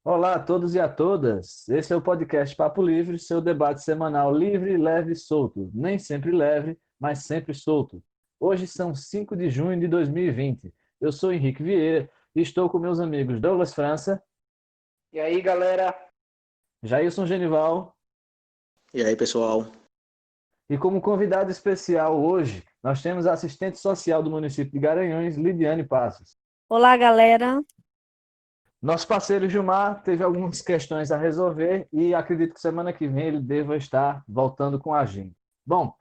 Olá a todos e a todas. Esse é o podcast Papo Livre, seu debate semanal livre, leve e solto. Nem sempre leve, mas sempre solto. Hoje são 5 de junho de 2020. Eu sou Henrique Vieira e estou com meus amigos Douglas França, E aí, galera? Jailson Genival E aí, pessoal? e como convidado especial hoje, nós temos a assistente social do município de Garanhuns, Lidiane Passos. Olá, galera. Nosso parceiro Gilmar teve algumas questões a resolver e acredito que semana que vem ele deva estar voltando com a gente. Bom,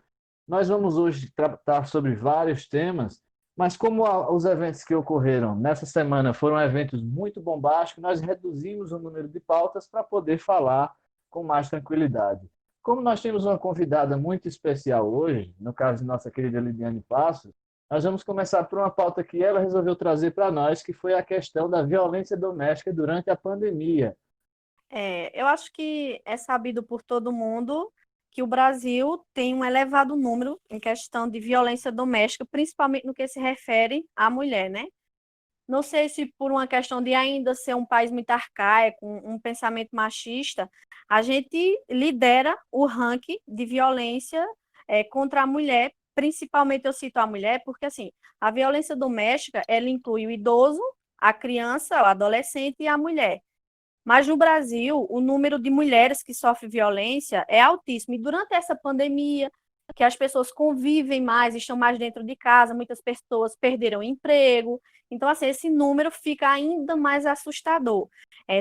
nós vamos hoje tratar sobre vários temas, mas como os eventos que ocorreram nessa semana foram eventos muito bombásticos, nós reduzimos o número de pautas para poder falar com mais tranquilidade. Como nós temos uma convidada muito especial hoje, no caso de nossa querida Lidiane Passos, nós vamos começar por uma pauta que ela resolveu trazer para nós, que foi a questão da violência doméstica durante a pandemia. Eu acho que é sabido por todo mundo que o Brasil tem um elevado número em questão de violência doméstica, principalmente no que se refere à mulher, né? Não sei se por uma questão de ainda ser um país muito arcaico, um pensamento machista, a gente lidera o ranking de violência contra a mulher, principalmente eu cito a mulher, porque assim, a violência doméstica, ela inclui o idoso, a criança, o adolescente e a mulher. Mas no Brasil, o número de mulheres que sofrem violência é altíssimo. E durante essa pandemia, que as pessoas convivem mais, estão mais dentro de casa, muitas pessoas perderam o emprego. Então, assim, esse número fica ainda mais assustador.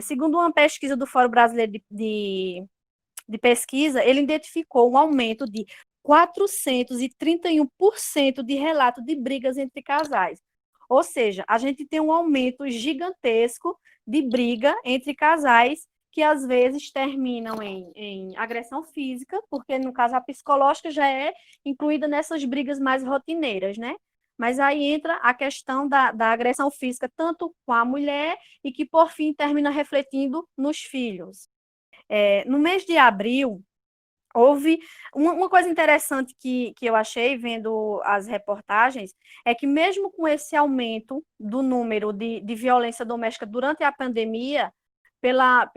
Segundo uma pesquisa do Fórum Brasileiro de Pesquisa, ele identificou um aumento de 431% de relatos de brigas entre casais. Ou seja, a gente tem um aumento gigantesco de briga entre casais que às vezes terminam em agressão física, porque no caso a psicológica já é incluída nessas brigas mais rotineiras, né? Mas aí entra a questão da agressão física, tanto com a mulher, e que por fim termina refletindo nos filhos. No mês de abril, houve uma coisa interessante que eu achei vendo as reportagens, é que mesmo com esse aumento do número de violência doméstica durante a pandemia, pela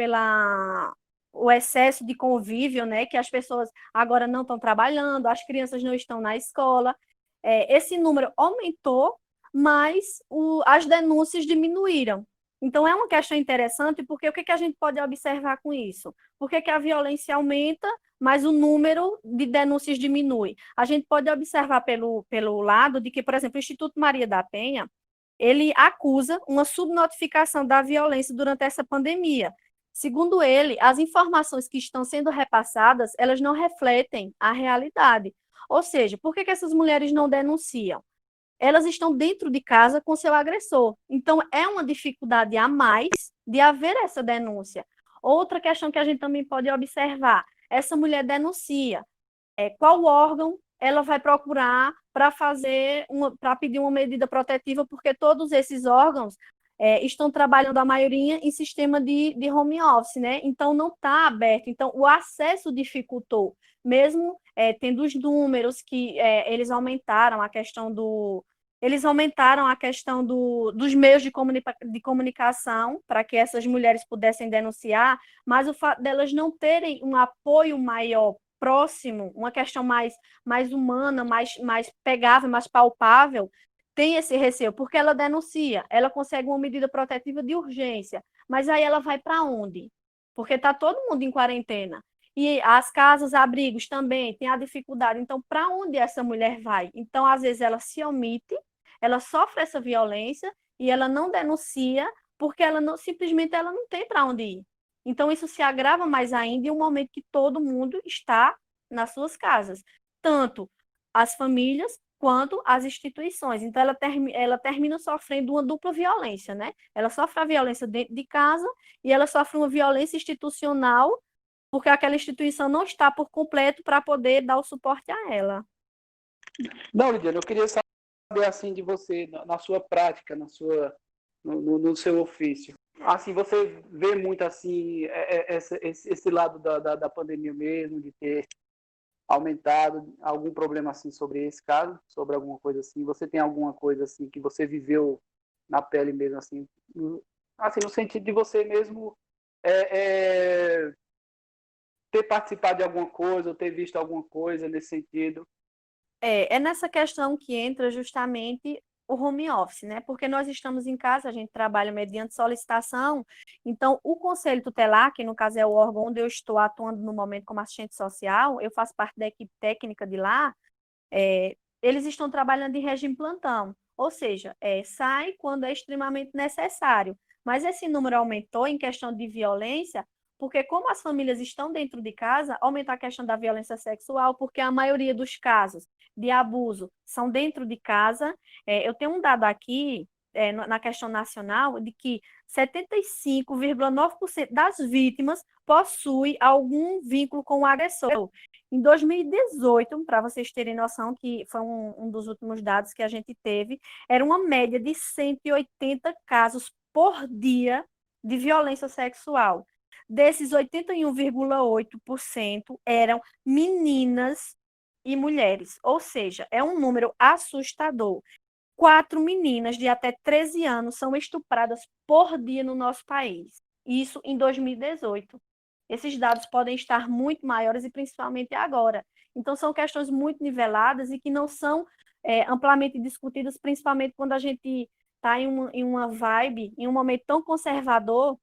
o excesso de convívio, né, que as pessoas agora não estão trabalhando, as crianças não estão na escola, esse número aumentou, mas as denúncias diminuíram. Então, é uma questão interessante, porque o que a gente pode observar com isso? Por que a violência aumenta, mas o número de denúncias diminui? A gente pode observar pelo lado de que, por exemplo, o Instituto Maria da Penha, ele acusa uma subnotificação da violência durante essa pandemia. Segundo ele, as informações que estão sendo repassadas, elas não refletem a realidade. Ou seja, por que essas mulheres não denunciam? Elas estão dentro de casa com seu agressor. Então, é uma dificuldade a mais de haver essa denúncia. Outra questão que a gente também pode observar, essa mulher denuncia, qual órgão ela vai procurar para pedir uma medida protetiva, porque todos esses órgãos estão trabalhando, a maioria, em sistema de home office, né? Então, não está aberto. Então, o acesso dificultou, mesmo tendo os números que eles aumentaram a questão dos meios de comunicação para que essas mulheres pudessem denunciar, mas o fato delas não terem um apoio maior próximo, uma questão mais humana, mais pegável, mais palpável, tem esse receio, porque ela denuncia, ela consegue uma medida protetiva de urgência, mas aí ela vai para onde? Porque está todo mundo em quarentena. E as casas, abrigos também têm a dificuldade. Então, para onde essa mulher vai? Então, às vezes, ela se omite, ela sofre essa violência e ela não denuncia, porque simplesmente ela não tem para onde ir. Então, isso se agrava mais ainda em um momento que todo mundo está nas suas casas, tanto as famílias quanto as instituições. Então, ela termina sofrendo uma dupla violência, né? Ela sofre a violência dentro de casa e ela sofre uma violência institucional, porque aquela instituição não está por completo para poder dar o suporte a ela. Não, Lidiane, eu queria saber assim de você, na sua prática, no seu ofício. Assim, você vê muito assim esse lado da pandemia mesmo, de ter aumentado algum problema assim sobre esse caso, sobre alguma coisa assim? Você tem alguma coisa assim que você viveu na pele mesmo assim no sentido de você mesmo ter participado de alguma coisa, ou ter visto alguma coisa nesse sentido. É nessa questão que entra justamente o home office, né? Porque nós estamos em casa, a gente trabalha mediante solicitação, então o Conselho Tutelar, que no caso é o órgão onde eu estou atuando no momento como assistente social, eu faço parte da equipe técnica de lá, eles estão trabalhando em regime plantão, ou seja, sai quando é extremamente necessário. Mas esse número aumentou em questão de violência, porque como as famílias estão dentro de casa, aumenta a questão da violência sexual, porque a maioria dos casos de abuso são dentro de casa. Eu tenho um dado aqui, na questão nacional, de que 75,9% das vítimas possui algum vínculo com o agressor. Em 2018, para vocês terem noção, que foi um dos últimos dados que a gente teve, era uma média de 180 casos por dia de violência sexual. Desses, 81,8% eram meninas e mulheres, ou seja, é um número assustador. 4 meninas de até 13 anos são estupradas por dia no nosso país. Isso em 2018. Esses dados podem estar muito maiores e principalmente agora. Então, são questões muito niveladas e que não são amplamente discutidas, principalmente quando a gente está em uma vibe, em um momento tão conservador.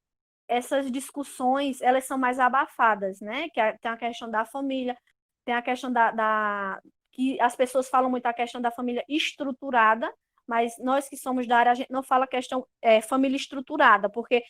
Essas discussões, elas são mais abafadas, né? Tem a questão da família, tem a questão que as pessoas falam muito a questão da família estruturada, mas nós que somos da área, a gente não fala a questão família estruturada, porque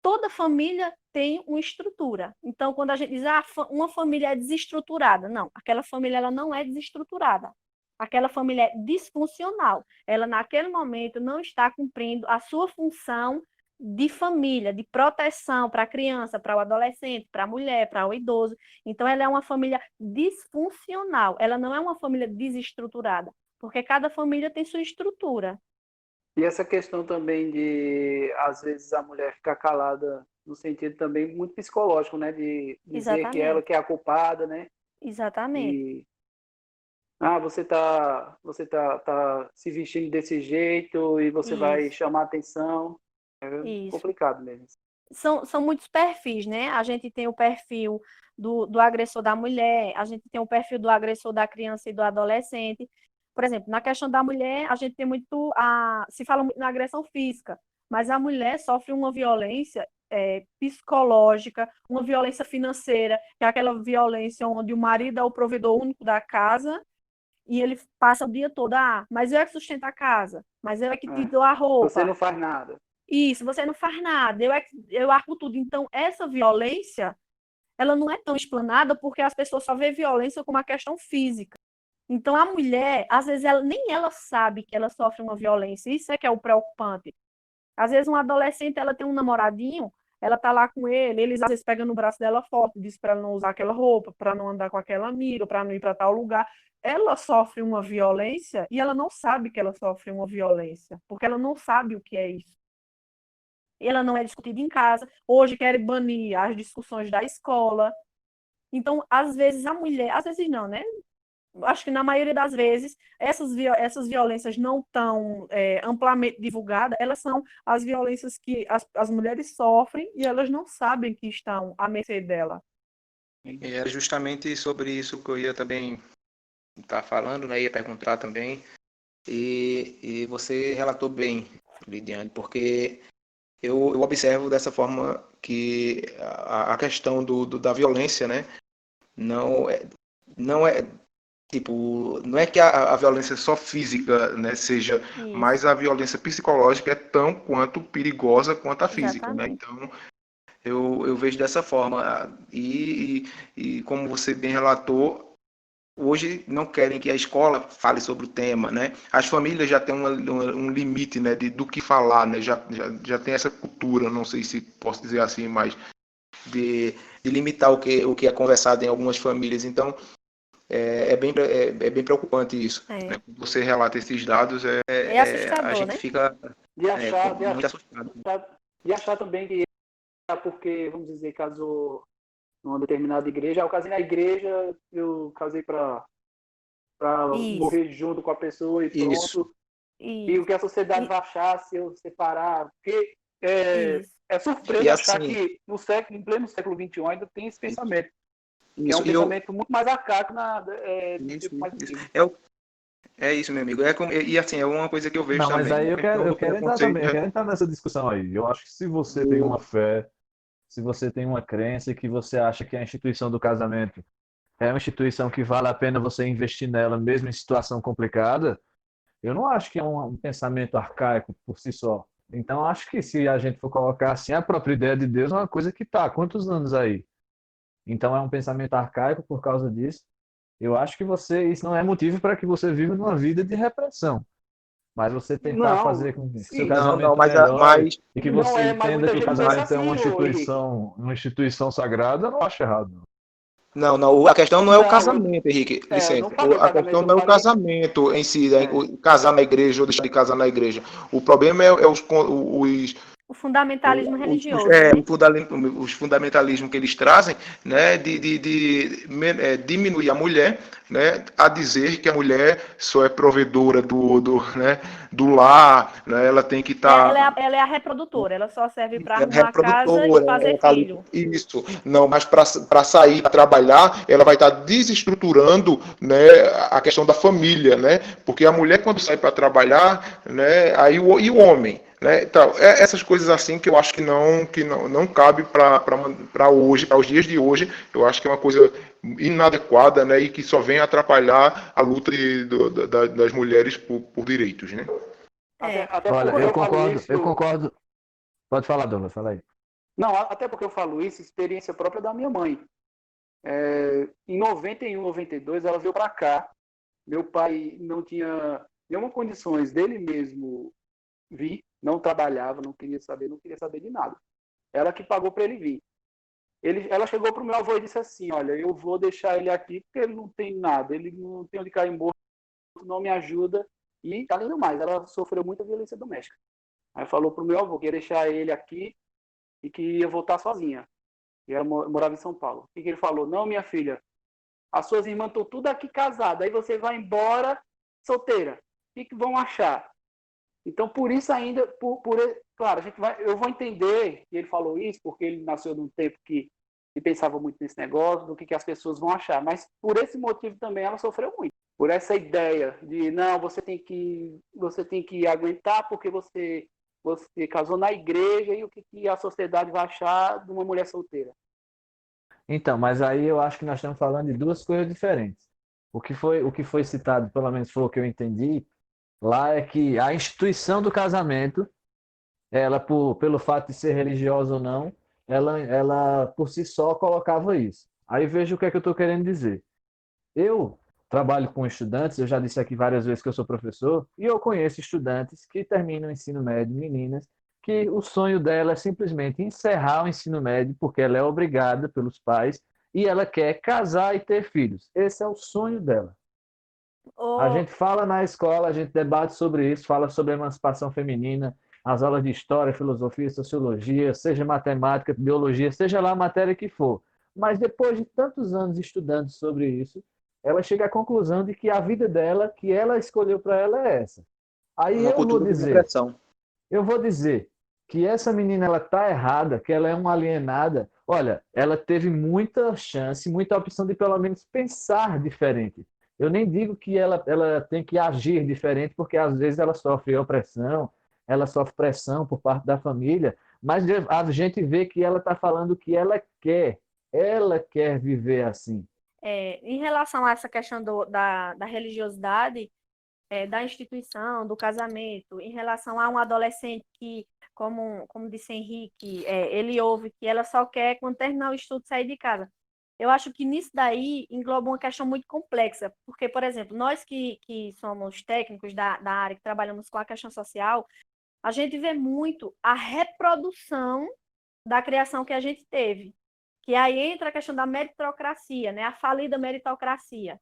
toda família tem uma estrutura. Então, quando a gente diz, uma família é desestruturada, não, aquela família ela não é desestruturada. Aquela família é disfuncional. Ela, naquele momento, não está cumprindo a sua função de família, de proteção para a criança, para o adolescente, para a mulher, para o idoso. Então, ela é uma família disfuncional. Ela não é uma família desestruturada, porque cada família tem sua estrutura. E essa questão também de, às vezes, a mulher ficar calada, no sentido também muito psicológico, né? De dizer que ela que é a culpada, né? Exatamente. E, você tá se vestindo desse jeito e você vai chamar atenção. É complicado mesmo. São muitos perfis, né? A gente tem o perfil do agressor da mulher, a gente tem o perfil do agressor da criança e do adolescente. Por exemplo, na questão da mulher, a gente tem muito se fala muito na agressão física, mas a mulher sofre uma violência psicológica, uma violência financeira, que é aquela violência onde o marido é o provedor único da casa e ele passa o dia todo, mas eu é que sustento a casa, mas eu é que te dou a roupa. Você não faz nada. Isso, você não faz nada, eu arco tudo. Então, essa violência, ela não é tão explanada porque as pessoas só vê violência como uma questão física. Então, a mulher, às vezes, nem ela sabe que ela sofre uma violência. Isso é que é o preocupante. Às vezes, uma adolescente, ela tem um namoradinho, ela tá lá com ele, eles às vezes pegam no braço dela forte, diz para ela não usar aquela roupa, para não andar com aquela amiga, para não ir para tal lugar. Ela sofre uma violência e ela não sabe que ela sofre uma violência, porque ela não sabe o que é isso. Ela não é discutida em casa. Hoje querem banir as discussões da escola. Então, às vezes, a mulher... Às vezes não, né? Acho que na maioria das vezes, essas violências não estão amplamente divulgadas. Elas são as violências que as mulheres sofrem e elas não sabem que estão à mercê dela. E era justamente sobre isso que eu ia também estar falando, né? Ia perguntar também. E você relatou bem, Lidiane, porque eu observo dessa forma que a questão da violência, né, não é tipo, não é que a violência só física, né, seja, Isso. mas a violência psicológica é tão quanto perigosa quanto a física, né? Então eu vejo dessa forma e como você bem relatou, hoje não querem que a escola fale sobre o tema, né? As famílias já têm um limite, né, do que falar, né? Já tem essa cultura, não sei se posso dizer assim, mas de limitar o que é conversado em algumas famílias. Então, é bem preocupante isso. É. Né? Você relata esses dados, assustador, a gente né? fica muito assustado. De achar também que porque, vamos dizer, casou numa determinada igreja. Eu casei na igreja, eu casei para morrer junto com a pessoa e pronto. Isso. E o que a sociedade vai achar se eu separar? Porque Isso. é surpresa E achar assim, que em pleno século XXI ainda tem esse pensamento, que é um isso, e eu, pensamento muito mais arcaico do isso, tempo mais isso. antigo. É isso, meu amigo. E assim, é uma coisa que eu vejo Não, mas também. aí A questão eu do quero entrar preconceito, também, eu né? quero entrar nessa discussão aí. Eu acho que se você tem uma fé, se você tem uma crença e que você acha que a instituição do casamento é uma instituição que vale a pena você investir nela, mesmo em situação complicada, eu não acho que é um pensamento arcaico por si só. Então, acho que se a gente for colocar assim, a própria ideia de Deus é uma coisa que está há quantos anos aí? Então, é um pensamento arcaico por causa disso. Eu acho que isso não é motivo para que você viva numa vida de repressão, mas você tentar Não, fazer com que seu sim, Não, não, casamento melhore mas e que não você é, mas entenda muita que o gente pensa casamento é assim, ô Henrique. uma instituição sagrada, eu não acho errado. Não. não, não. A questão não é o Não, casamento, Henrique. eu não Licença. falei o A questão casamento, eu não é o falei. casamento em si, né? É, Casar na igreja ou deixar de casar na igreja. O problema é os, O fundamentalismo religioso, é, né? os fundamentalismos que eles trazem, né, diminuir a mulher, né, a dizer que a mulher só é provedora né, do lar, né, ela tem que estar Ela é a reprodutora, ela só serve para é arrumar casa e reprodutora, ela fazer tá ali, filho. isso, não, mas para sair, para trabalhar, ela vai estar desestruturando, né, a questão da família, né, porque a mulher quando sai para trabalhar, né, e o homem, né, então, essas coisas assim que eu acho que não cabe para hoje, para os dias de hoje, eu acho que é uma coisa inadequada, né, e que só vem atrapalhar a luta das mulheres por direitos, né. É, até Olha, porque eu falo eu isso. concordo. Pode falar, Douglas, fala aí. Não, até porque eu falo isso, experiência própria da minha mãe. Em 91, 92, ela veio para cá. Meu pai não tinha nenhuma condições dele mesmo vir, não trabalhava, não queria saber de nada. Ela que pagou para ele vir. Ela chegou para o meu avô e disse assim: olha, eu vou deixar ele aqui porque ele não tem nada, ele não tem onde cair morto, não me ajuda. E, além do mais, ela sofreu muita violência doméstica. Aí falou para o meu avô que ia deixar ele aqui e que ia voltar sozinha. E ela morava em São Paulo. O que ele falou? Não, minha filha, as suas irmãs estão tudo aqui casadas, aí você vai embora solteira. O que vão achar? Então, por isso ainda, claro, eu vou entender que ele falou isso, porque ele nasceu num tempo que pensava muito nesse negócio, do que as pessoas vão achar. Mas por esse motivo também ela sofreu muito. Por essa ideia de, não, você tem que aguentar porque você casou na igreja e o que a sociedade vai achar de uma mulher solteira. Então, mas aí eu acho que nós estamos falando de duas coisas diferentes. O que foi citado, pelo menos foi o que eu entendi, lá é que a instituição do casamento, pelo fato de ser religiosa ou não, ela por si só colocava isso. Aí veja o que é que eu estou querendo dizer. Eu trabalho com estudantes, eu já disse aqui várias vezes que eu sou professor, e eu conheço estudantes que terminam o ensino médio, meninas, que o sonho dela é simplesmente encerrar o ensino médio, porque ela é obrigada pelos pais, e ela quer casar e ter filhos. Esse é o sonho dela. A o, gente fala na escola, a gente debate sobre isso, fala sobre a emancipação feminina, as aulas de história, filosofia, sociologia, seja matemática, biologia, seja lá a matéria que for. Mas depois de tantos anos estudando sobre isso, ela chega à conclusão de que a vida dela, que ela escolheu para ela é essa. Aí Uma cultura de repressão. eu vou dizer que essa menina ela tá errada, que ela é uma alienada. Olha, ela teve muita chance, muita opção de pelo menos pensar diferente. Eu nem digo que ela tem que agir diferente, porque às vezes ela sofre opressão, ela sofre pressão por parte da família, mas a gente vê que ela está falando o que ela quer viver assim. em relação a essa questão da religiosidade, da instituição, do casamento, em relação a um adolescente que, como disse Henrique, ele ouve que ela só quer, quando terminar o estudo, sair de casa. Eu acho que nisso daí engloba uma questão muito complexa, porque, por exemplo, nós que somos técnicos da área, que trabalhamos com a questão social, a gente vê muito a reprodução da criação que a gente teve, que aí entra a questão da meritocracia, né? A falida meritocracia.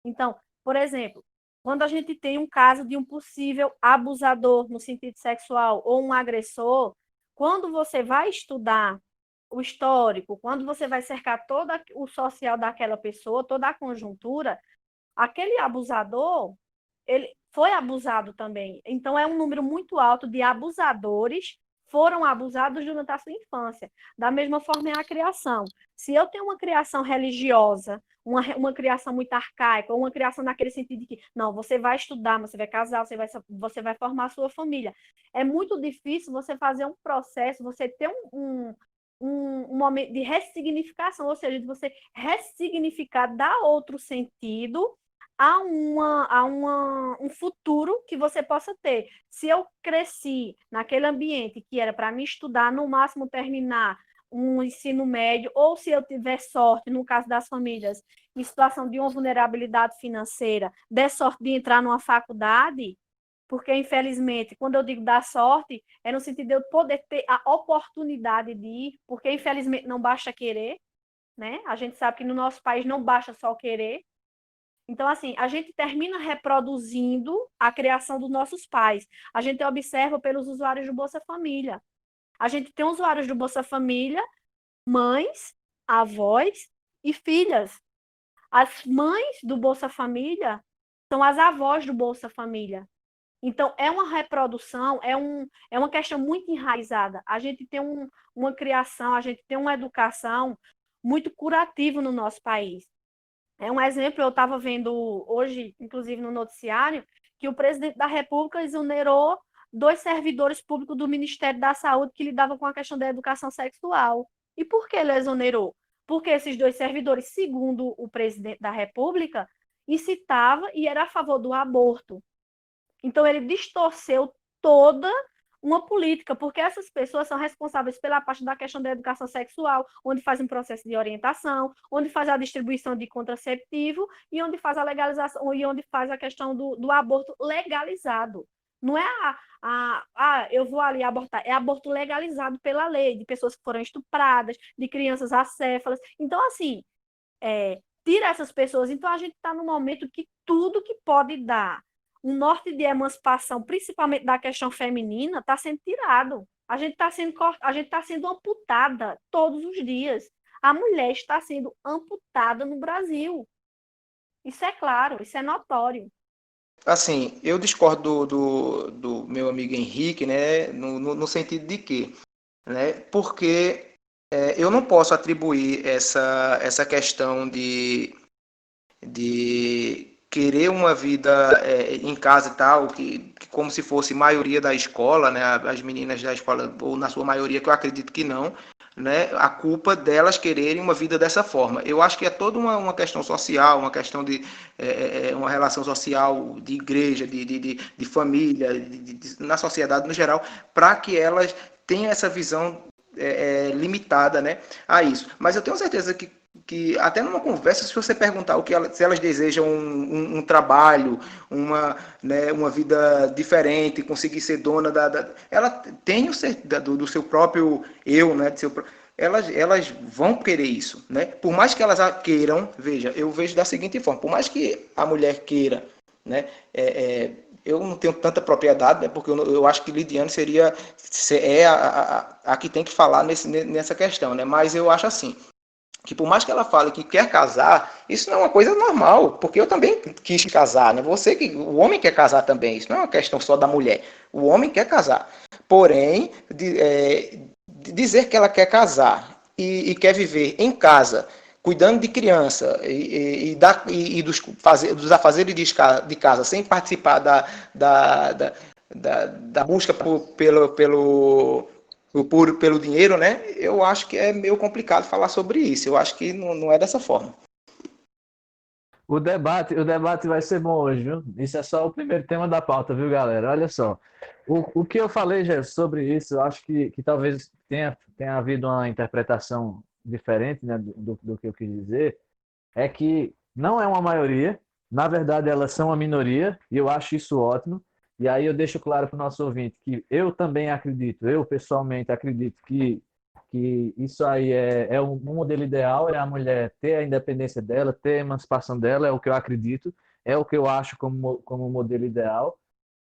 Então, por exemplo, quando a gente tem um caso de um possível abusador no sentido sexual ou um agressor, quando você vai estudar o histórico, quando você vai cercar todo o social daquela pessoa, toda a conjuntura, aquele abusador, ele foi abusado também. Então, é um número muito alto de abusadores foram abusados durante a sua infância. Da mesma forma é a criação. Se eu tenho uma criação religiosa, uma criação muito arcaica, ou uma criação naquele sentido de que, não, você vai estudar, você vai casar, você vai formar a sua família. É muito difícil você fazer um processo, você ter um momento de ressignificação, ou seja, de você ressignificar, dar outro sentido um futuro que você possa ter. Se eu cresci naquele ambiente que era para me estudar, no máximo terminar um ensino médio, ou se eu tiver sorte, no caso das famílias, em situação de uma vulnerabilidade financeira, der sorte de entrar numa faculdade, porque, infelizmente, quando eu digo dar sorte, é no sentido de eu poder ter a oportunidade de ir, porque, infelizmente, não basta querer, né? A gente sabe que no nosso país não basta só querer. Então, assim, a gente termina reproduzindo a criação dos nossos pais. A gente observa pelos usuários do Bolsa Família. A gente tem usuários do Bolsa Família, mães, avós e filhas. As mães do Bolsa Família são as avós do Bolsa Família. Então, é uma reprodução, é uma questão muito enraizada. A gente tem uma criação, a gente tem uma educação muito curativa no nosso país. É um exemplo, eu estava vendo hoje, inclusive no noticiário, que o presidente da República exonerou 2 servidores públicos do Ministério da Saúde que lidavam com a questão da educação sexual. E por que ele exonerou? Porque esses 2 servidores, segundo o presidente da República, incitava e era a favor do aborto. Então, ele distorceu toda uma política, porque essas pessoas são responsáveis pela parte da questão da educação sexual, onde faz um processo de orientação, onde faz a distribuição de contraceptivo e onde faz a legalização, e onde faz a questão do aborto legalizado. Não é eu vou ali abortar, é aborto legalizado pela lei, de pessoas que foram estupradas, de crianças acéfalas. Então, assim, tira essas pessoas. Então, a gente está num momento que tudo que pode dar um norte de emancipação, principalmente da questão feminina, está sendo tirado. A gente está sendo amputada todos os dias. A mulher está sendo amputada no Brasil. Isso é claro, isso é notório. Assim, eu discordo do meu amigo Henrique, né, no sentido de que, né, porque eu não posso atribuir essa questão de querer uma vida em casa e tal, que como se fosse maioria da escola, né, as meninas da escola, ou na sua maioria, que eu acredito que não, né, a culpa delas quererem uma vida dessa forma. Eu acho que é toda uma questão social, uma questão de uma relação social, de igreja, de família, na sociedade no geral, para que elas tenham essa visão limitada, né, a isso. Mas eu tenho certeza que até numa conversa, se você perguntar se elas desejam um trabalho, né, uma vida diferente, conseguir ser dona ela tem do seu próprio eu, né, elas vão querer isso, né? Por mais que elas queiram, veja, eu vejo da seguinte forma: por mais que a mulher queira, né, eu não tenho tanta propriedade, né, porque eu acho que Lidiane é a que tem que falar nessa questão, né? Mas eu acho assim, que por mais que ela fale que quer casar, isso não é uma coisa normal, porque eu também quis casar, né? O homem quer casar também, isso não é uma questão só da mulher. O homem quer casar. Porém, dizer que ela quer casar e quer viver em casa, cuidando de criança e dos afazeres de casa, sem participar da busca pelo dinheiro, né? Eu acho que é meio complicado falar sobre isso. Eu acho que não é dessa forma. O debate vai ser bom hoje, viu? Isso é só o primeiro tema da pauta, viu, galera? Olha só. O que eu falei, já sobre isso, eu acho que talvez tenha havido uma interpretação diferente, né, do que eu quis dizer, é que não é uma maioria, na verdade elas são uma minoria, e eu acho isso ótimo. E aí eu deixo claro para o nosso ouvinte que eu também acredito, eu pessoalmente acredito que isso aí é um modelo ideal, é a mulher ter a independência dela, ter a emancipação dela, é o que eu acredito, é o que eu acho como modelo ideal,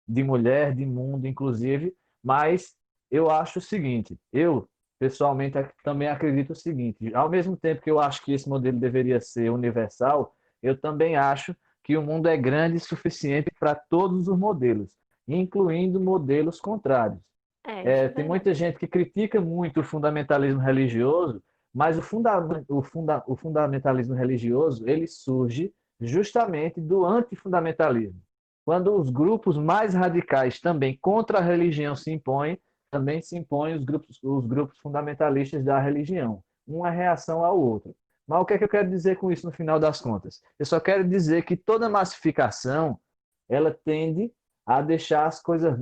de mulher, de mundo, inclusive, mas eu acho o seguinte, eu pessoalmente também acredito o seguinte, ao mesmo tempo que eu acho que esse modelo deveria ser universal, eu também acho que o mundo é grande o suficiente para todos os modelos, incluindo modelos contrários. Isso é Tem verdade. muita gente que critica muito o fundamentalismo religioso, mas o fundamentalismo religioso ele surge justamente do antifundamentalismo. Quando os grupos mais radicais também contra a religião se impõem, também se impõem os grupos fundamentalistas da religião, uma reação ao outro. Mas o que é que eu quero dizer com isso no final das contas? Eu só quero dizer que toda massificação ela tende a deixar as coisas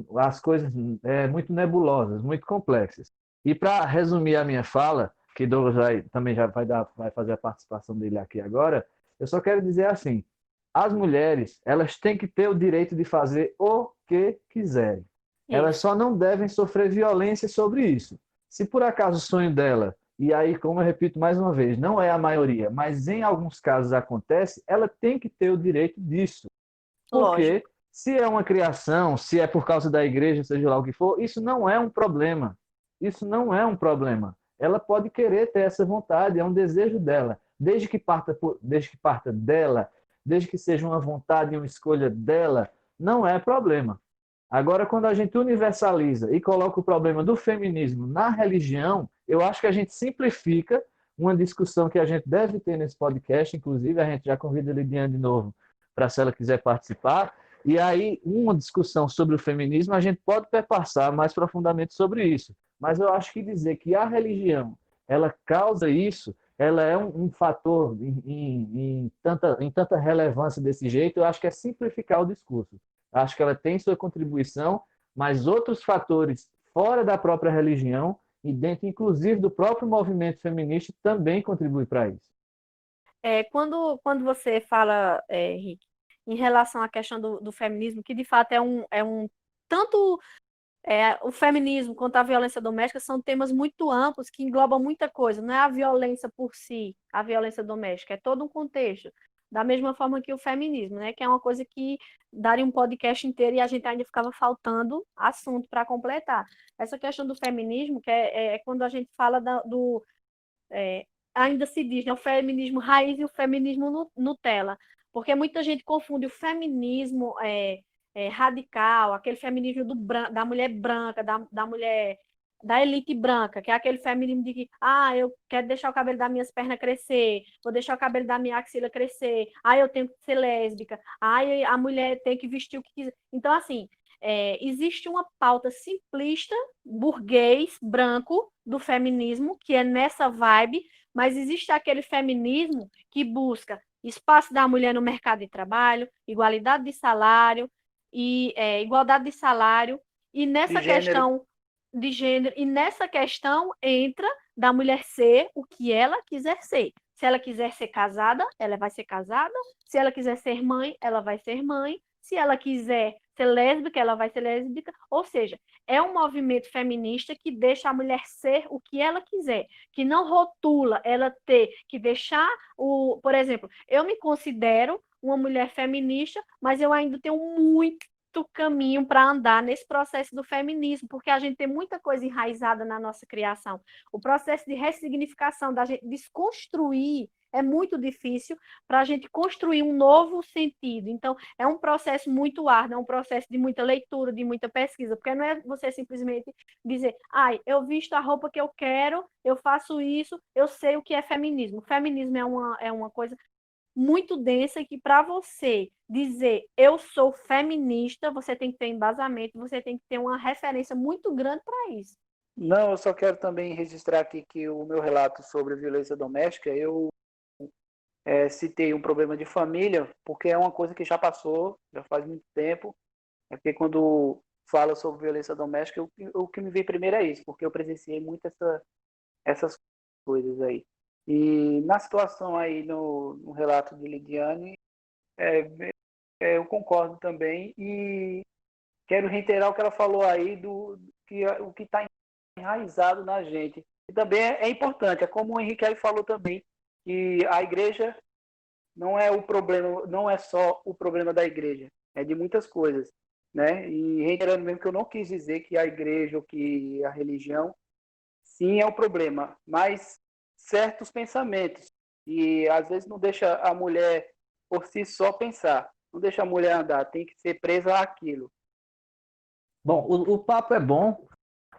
muito nebulosas, muito complexas. E para resumir a minha fala, que Douglas também já vai fazer a participação dele aqui agora, eu só quero dizer assim: as mulheres elas têm que ter o direito de fazer o que quiserem. Elas Isso. só não devem sofrer violência sobre isso. Se por acaso o sonho dela, e aí, como eu repito mais uma vez, não é a maioria, mas em alguns casos acontece, ela tem que ter o direito disso. Porque Lógico. se é uma criação, se é por causa da igreja, seja lá o que for, isso não é um problema. Isso não é um problema. Ela pode querer ter essa vontade, é um desejo dela, desde que parta dela, desde que seja uma vontade e uma escolha dela, não é problema. Agora, quando a gente universaliza e coloca o problema do feminismo na religião, eu acho que a gente simplifica uma discussão que a gente deve ter nesse podcast, inclusive a gente já convida a Lidiane de novo para se ela quiser participar. E aí, uma discussão sobre o feminismo, a gente pode perpassar mais profundamente sobre isso. Mas eu acho que dizer que a religião ela causa isso, ela é um fator em tanta relevância desse jeito, eu acho que é simplificar o discurso. Eu acho que ela tem sua contribuição, mas outros fatores fora da própria religião e dentro, inclusive, do próprio movimento feminista também contribuem para isso. Quando você fala, Henrique, em relação à questão do feminismo, que de fato é um tanto o feminismo quanto a violência doméstica são temas muito amplos que englobam muita coisa. Não é a violência por si, a violência doméstica, é todo um contexto. Da mesma forma que o feminismo, né? Que é uma coisa que daria um podcast inteiro e a gente ainda ficava faltando assunto para completar. Essa questão do feminismo, que é quando a gente fala é, ainda se diz, né, o feminismo raiz e o feminismo Nutella, porque muita gente confunde o feminismo radical, aquele feminismo da mulher branca, da mulher da elite branca, que é aquele feminismo de que, eu quero deixar o cabelo das minhas pernas crescer, vou deixar o cabelo da minha axila crescer, eu tenho que ser lésbica, a mulher tem que vestir o que quiser. Então, assim, existe uma pauta simplista, burguês, branco, do feminismo, que é nessa vibe, mas existe aquele feminismo que busca espaço da mulher no mercado de trabalho, igualdade de salário, igualdade de salário, e nessa De gênero. questão de gênero, e nessa questão entra da mulher ser o que ela quiser ser. Se ela quiser ser casada, ela vai ser casada. Se ela quiser ser mãe, ela vai ser mãe. Se ela quiser ser lésbica, ela vai ser lésbica. Ou seja, é um movimento feminista que deixa a mulher ser o que ela quiser, que não rotula ela ter que deixar Por exemplo, eu me considero uma mulher feminista, mas eu ainda tenho muito caminho para andar nesse processo do feminismo, porque a gente tem muita coisa enraizada na nossa criação. O processo de ressignificação, da gente desconstruir, é muito difícil para a gente construir um novo sentido. Então, é um processo muito árduo, é um processo de muita leitura, de muita pesquisa, porque não é você simplesmente dizer, eu visto a roupa que eu quero, eu faço isso, eu sei o que é feminismo. Feminismo é uma coisa muito densa que para você dizer eu sou feminista, você tem que ter embasamento, você tem que ter uma referência muito grande para isso. Não, eu só quero também registrar aqui que o meu relato sobre violência doméstica, eu citei um problema de família, porque é uma coisa que já passou, já faz muito tempo. É porque quando fala sobre violência doméstica, o que me vem primeiro é isso, porque eu presenciei muito essas coisas aí. E na situação aí, no relato de Lidiane, eu concordo também e quero reiterar o que ela falou aí, o que está enraizado na gente. E também é importante, é como o Henrique falou também, que a igreja não é o problema, não é só o problema da igreja, é de muitas coisas, né? E reiterando mesmo que eu não quis dizer que a igreja ou que a religião sim é o problema, mas certos pensamentos e às vezes não deixa a mulher por si só pensar, não deixa a mulher andar, tem que ser presa àquilo. Bom, o papo é bom,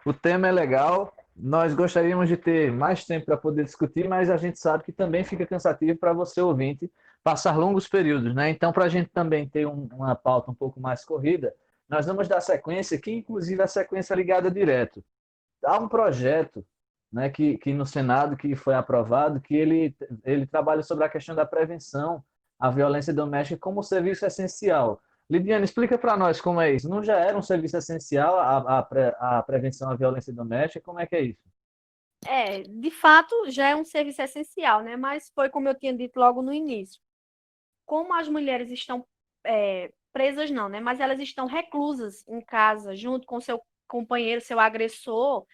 O tema é legal. Nós gostaríamos de ter mais tempo para poder discutir, mas a gente sabe que também fica cansativo para você, ouvinte, passar longos períodos, né? Então, para a gente também ter uma pauta um pouco mais corrida, nós vamos dar sequência, que inclusive a sequência é ligada direto. Há um projeto, né, que no Senado que foi aprovado, que ele trabalha sobre a questão da prevenção à violência doméstica como serviço essencial. Lidiane, explica para nós como é isso. Não já era um serviço essencial a prevenção à violência doméstica? Como é que é isso? De fato, já é um serviço essencial, né? Mas foi como eu tinha dito logo no início. Como as mulheres estão presas, não, né? Mas elas estão reclusas em casa, junto com seu companheiro, seu agressor,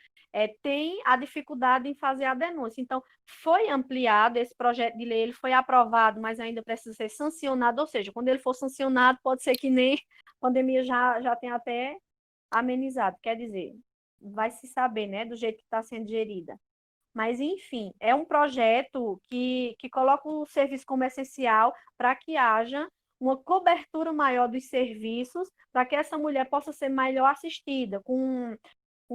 tem a dificuldade em fazer a denúncia. Então, foi ampliado esse projeto de lei, ele foi aprovado, mas ainda precisa ser sancionado, ou seja, quando ele for sancionado, pode ser que nem a pandemia já tenha até amenizado, quer dizer, vai se saber, né, do jeito que está sendo gerida. Mas, enfim, é um projeto que coloca o serviço como essencial para que haja uma cobertura maior dos serviços, para que essa mulher possa ser melhor assistida, com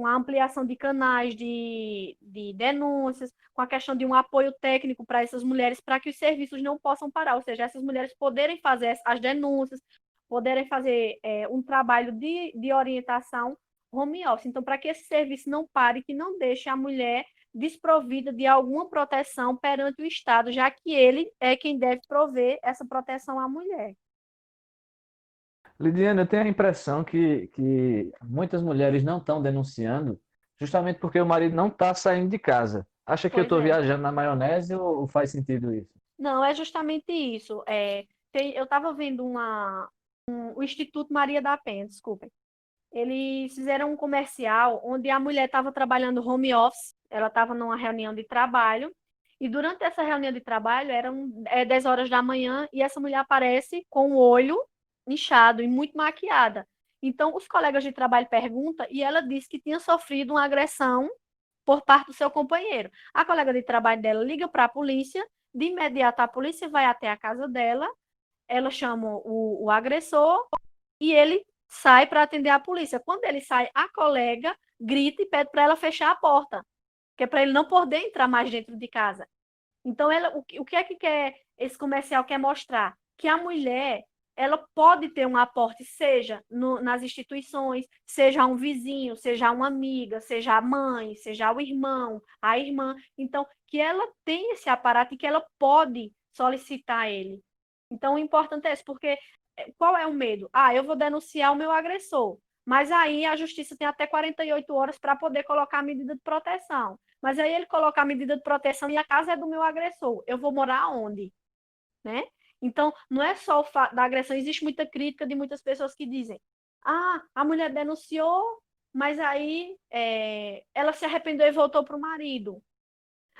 a ampliação de canais de denúncias, com a questão de um apoio técnico para essas mulheres, para que os serviços não possam parar, ou seja, essas mulheres poderem fazer as denúncias, poderem fazer um trabalho de orientação home office. Então, para que esse serviço não pare, que não deixe a mulher desprovida de alguma proteção perante o Estado, já que ele é quem deve prover essa proteção à mulher. Lidiane, eu tenho a impressão que muitas mulheres não estão denunciando justamente porque o marido não está saindo de casa. Acha que eu Pois estou é. viajando na maionese ou faz sentido isso? Não, é justamente isso. Eu estava vendo o Instituto Maria da Penha, desculpem. Eles fizeram um comercial onde a mulher estava trabalhando home office, ela estava numa reunião de trabalho, e durante essa reunião de trabalho, eram 10 horas da manhã, e essa mulher aparece com o olho inchado e muito maquiada. Então, os colegas de trabalho perguntam, e ela disse que tinha sofrido uma agressão por parte do seu companheiro. A colega de trabalho dela liga para a polícia, de imediato a polícia vai até a casa dela, ela chama o agressor, e ele sai para atender a polícia. Quando ele sai, a colega grita e pede para ela fechar a porta, que é para ele não poder entrar mais dentro de casa. Então, o que é que esse comercial quer mostrar? Que a mulher, ela pode ter um aporte, seja nas instituições, seja um vizinho, seja uma amiga, seja a mãe, seja o irmão, a irmã. Então, que ela tem esse aparato e que ela pode solicitar ele. Então, o importante é isso, porque qual é o medo? Eu vou denunciar o meu agressor, mas aí a justiça tem até 48 horas para poder colocar a medida de proteção. Mas aí ele coloca a medida de proteção e a casa é do meu agressor. Eu vou morar onde? Né? Então, não é só o fato da agressão, existe muita crítica de muitas pessoas que dizem: a mulher denunciou, mas aí ela se arrependeu e voltou para o marido.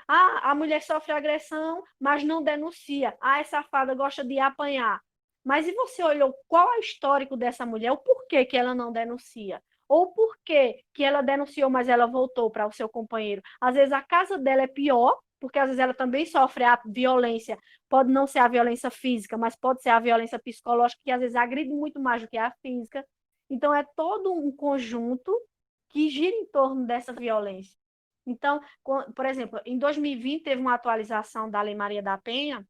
A mulher sofre agressão, mas não denuncia. É safada, gosta de apanhar. Mas e você olhou qual é o histórico dessa mulher? O porquê que ela não denuncia? Ou o porquê que ela denunciou, mas ela voltou para o seu companheiro? Às vezes a casa dela é pior, porque às vezes ela também sofre a violência. Pode não ser a violência física, mas pode ser a violência psicológica, que às vezes agride muito mais do que a física. Então é todo um conjunto que gira em torno dessa violência. Então, por exemplo, em 2020 teve uma atualização da Lei Maria da Penha,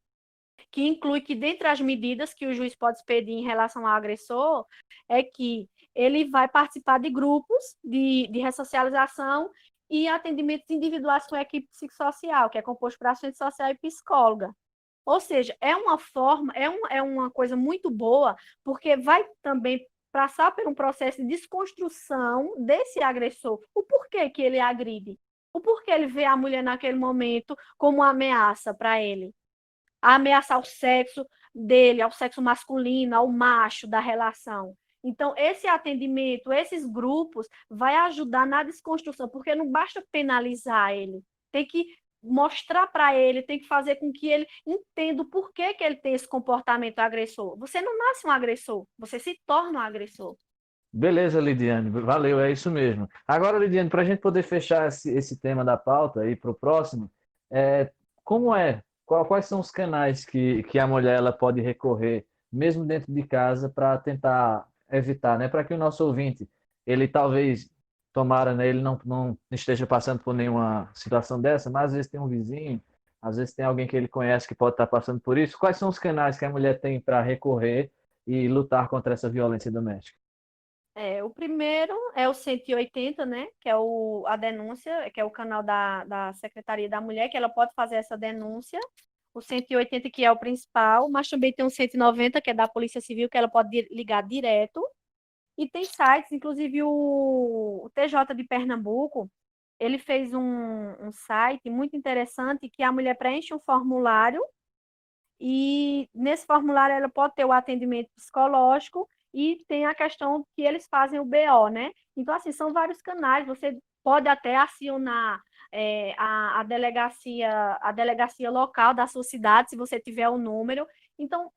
que inclui que, dentre as medidas que o juiz pode expedir em relação ao agressor, é que ele vai participar de grupos de ressocialização e atendimentos individuais com a equipe psicossocial, que é composto por assistente social e psicóloga. Ou seja, é uma forma, é uma coisa muito boa, porque vai também passar por um processo de desconstrução desse agressor. O porquê que ele agride? O porquê ele vê a mulher naquele momento como uma ameaça para ele? A ameaçar o sexo dele, ao sexo masculino, ao macho da relação. Então, esse atendimento, esses grupos, vai ajudar na desconstrução, porque não basta penalizar ele, tem que mostrar para ele, tem que fazer com que ele entenda o porquê que ele tem esse comportamento agressor. Você não nasce um agressor, você se torna um agressor. Beleza, Lidiane, valeu, é isso mesmo. Agora, Lidiane, para a gente poder fechar esse tema da pauta e para o próximo, como quais são os canais que a mulher ela pode recorrer, mesmo dentro de casa, para tentar evitar, né? Para que o nosso ouvinte, ele talvez tomara, né, ele não esteja passando por nenhuma situação dessa, mas às vezes tem um vizinho, às vezes tem alguém que ele conhece que pode estar passando por isso. Quais são os canais que a mulher tem para recorrer e lutar contra essa violência doméstica? O primeiro é o 180, né? Que é a denúncia, que é o canal da Secretaria da Mulher, que ela pode fazer essa denúncia. O 180, que é o principal, mas também tem o 190, que é da Polícia Civil, que ela pode ligar direto. E tem sites, inclusive o TJ de Pernambuco, ele fez um site muito interessante que a mulher preenche um formulário e nesse formulário ela pode ter o atendimento psicológico e tem a questão que eles fazem o BO, né? Então, assim, são vários canais, você pode até acionar a delegacia local da sua cidade, se você tiver o número. Então,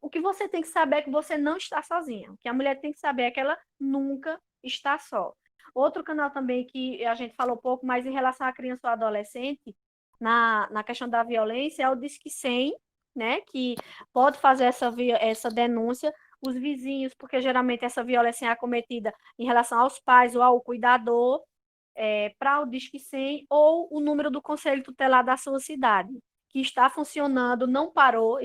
o que você tem que saber é que você não está sozinha. O que a mulher tem que saber é que ela nunca está só. Outro canal também que a gente falou pouco, mas em relação à criança ou adolescente, na questão da violência, é o Disque 100, né, que pode fazer essa denúncia, os vizinhos, porque geralmente essa violência é cometida em relação aos pais ou ao cuidador, para o Disque 100 ou o número do Conselho Tutelar da sua cidade, que está funcionando, não parou,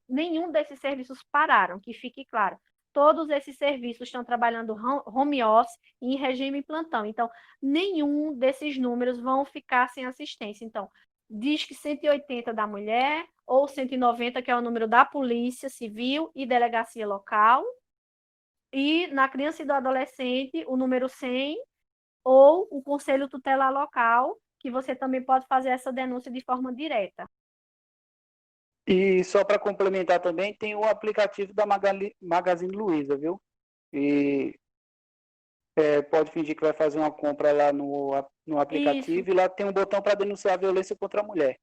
nenhum desses serviços pararam, que fique claro. Todos esses serviços estão trabalhando home office e em regime plantão. Então, nenhum desses números vão ficar sem assistência. Então, Disque 180 da mulher, ou 190, que é o número da Polícia Civil e Delegacia Local. E na criança e do adolescente, o número 100, ou o Conselho Tutelar Local, que você também pode fazer essa denúncia de forma direta. E só para complementar também, tem o aplicativo da Magazine Luiza, viu? E pode fingir que vai fazer uma compra lá no aplicativo. Isso. E lá tem um botão para denunciar a violência contra a mulher.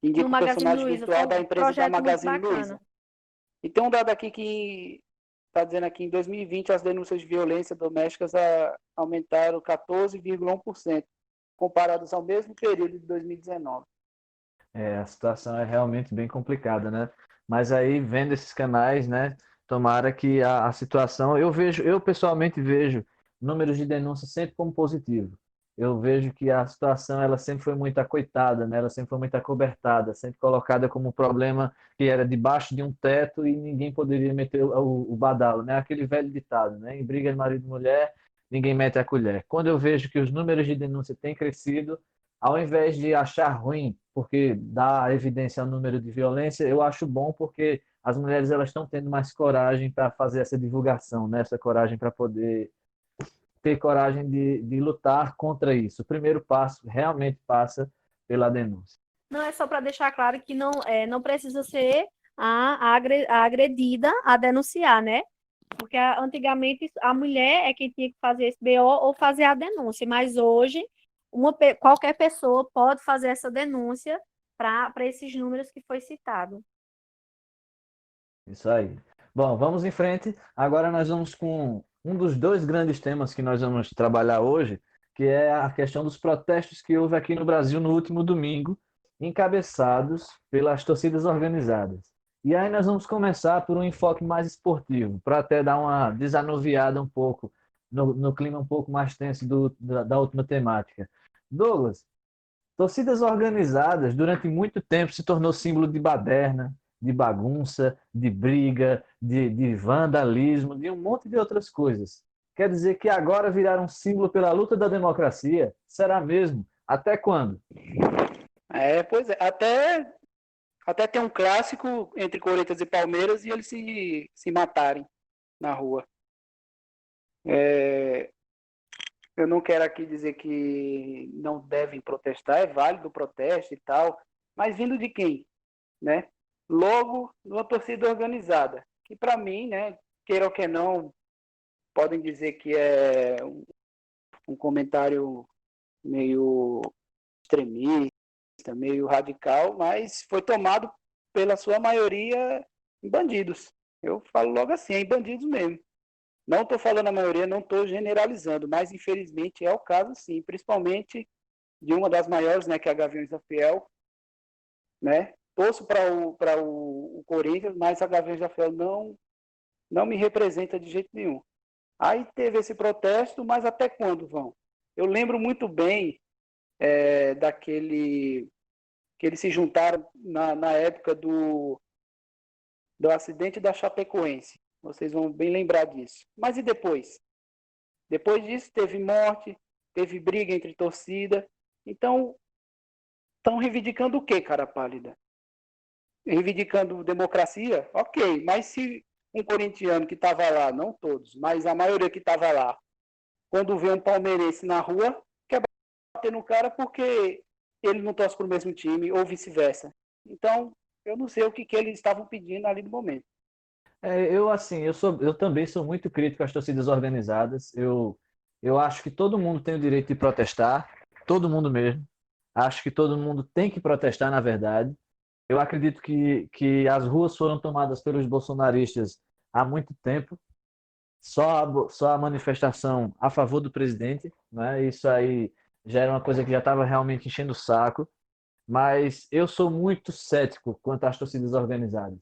Indica o personagem virtual da empresa da Magazine Luiza. E tem um dado aqui que está dizendo aqui, em 2020, as denúncias de violência doméstica aumentaram 14,1%, comparadas ao mesmo período de 2019. A situação é realmente bem complicada, né? Mas aí, vendo esses canais, né? Tomara que a situação... Eu pessoalmente vejo números de denúncia sempre como positivo. Eu vejo que a situação, ela sempre foi muito acoitada, né? Ela sempre foi muito acobertada, sempre colocada como um problema que era debaixo de um teto e ninguém poderia meter o badalo, né? Aquele velho ditado, né? Em briga de marido e mulher, ninguém mete a colher. Quando eu vejo que os números de denúncia têm crescido, ao invés de achar ruim, porque dá evidência ao número de violência, eu acho bom porque as mulheres elas estão tendo mais coragem para fazer essa divulgação, né? Essa coragem para poder ter coragem de lutar contra isso. O primeiro passo realmente passa pela denúncia. Não, é só para deixar claro que não precisa ser a agredida a denunciar, né? Porque antigamente a mulher é quem tinha que fazer esse BO ou fazer a denúncia, mas hoje qualquer pessoa pode fazer essa denúncia para esses números que foi citado. Isso aí. Bom, vamos em frente. Agora nós vamos com um dos dois grandes temas que nós vamos trabalhar hoje, que é a questão dos protestos que houve aqui no Brasil no último domingo, encabeçados pelas torcidas organizadas. E aí nós vamos começar por um enfoque mais esportivo, para até dar uma desanuviada um pouco, no clima um pouco mais tenso da última temática. Douglas, torcidas organizadas durante muito tempo se tornou símbolo de baderna, de bagunça, de briga, de vandalismo, de um monte de outras coisas. Quer dizer que agora viraram símbolo pela luta da democracia? Será mesmo? Até quando? Pois é. Até tem um clássico entre Corinthians e Palmeiras e eles se matarem na rua. Eu não quero aqui dizer que não devem protestar, é válido o protesto e tal, mas vindo de quem, né? Logo, numa torcida organizada, que para mim, né, queira ou que não, podem dizer que é um comentário meio extremista, meio radical, mas foi tomado pela sua maioria em bandidos. Eu falo logo assim, em bandidos mesmo. Não estou falando a maioria, não estou generalizando, mas infelizmente é o caso sim, principalmente de uma das maiores, né, que é a Gaviões da Fiel, né? Torço para o Corinthians, mas a Gaviões da Fiel não me representa de jeito nenhum. Aí teve esse protesto, mas até quando vão? Eu lembro muito bem daquele que eles se juntaram na época do acidente da Chapecoense. Vocês vão bem lembrar disso. Mas e depois? Depois disso teve morte, teve briga entre torcida. Então, estão reivindicando o quê, cara pálida? Reivindicando democracia? Ok, mas se um corintiano que estava lá, não todos, mas a maioria que estava lá, quando vê um palmeirense na rua, quer bater no cara porque ele não torce para o mesmo time, ou vice-versa. Então, eu não sei o que eles estavam pedindo ali no momento. Eu também sou muito crítico às torcidas organizadas. Eu acho que todo mundo tem o direito de protestar, todo mundo mesmo. Acho que todo mundo tem que protestar, na verdade. Eu acredito que as ruas foram tomadas pelos bolsonaristas há muito tempo. Só a manifestação a favor do presidente, né? Isso aí já era uma coisa que já estava realmente enchendo o saco. Mas eu sou muito cético quanto às torcidas organizadas.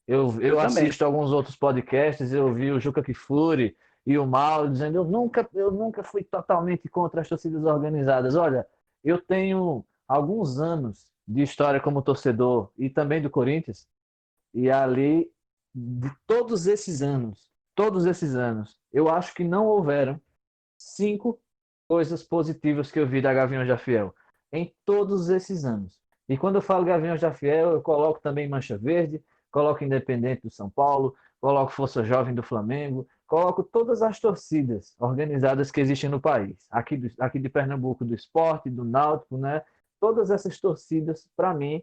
Eu Também. assisto alguns outros podcasts, eu vi o Juca Kfouri e o Mauro dizendo eu nunca fui totalmente contra as torcidas organizadas. Olha, eu tenho alguns anos de história como torcedor e também do Corinthians, e ali, de todos esses anos, eu acho que não houveram 5 coisas positivas que eu vi da Gaviões da Fiel em todos esses anos. E quando eu falo Gaviões da Fiel, eu coloco também Mancha Verde, coloco Independente do São Paulo, coloco Força Jovem do Flamengo, coloco todas as torcidas organizadas que existem no país. Aqui de Pernambuco, do Sport, do Náutico, né? Todas essas torcidas, para mim,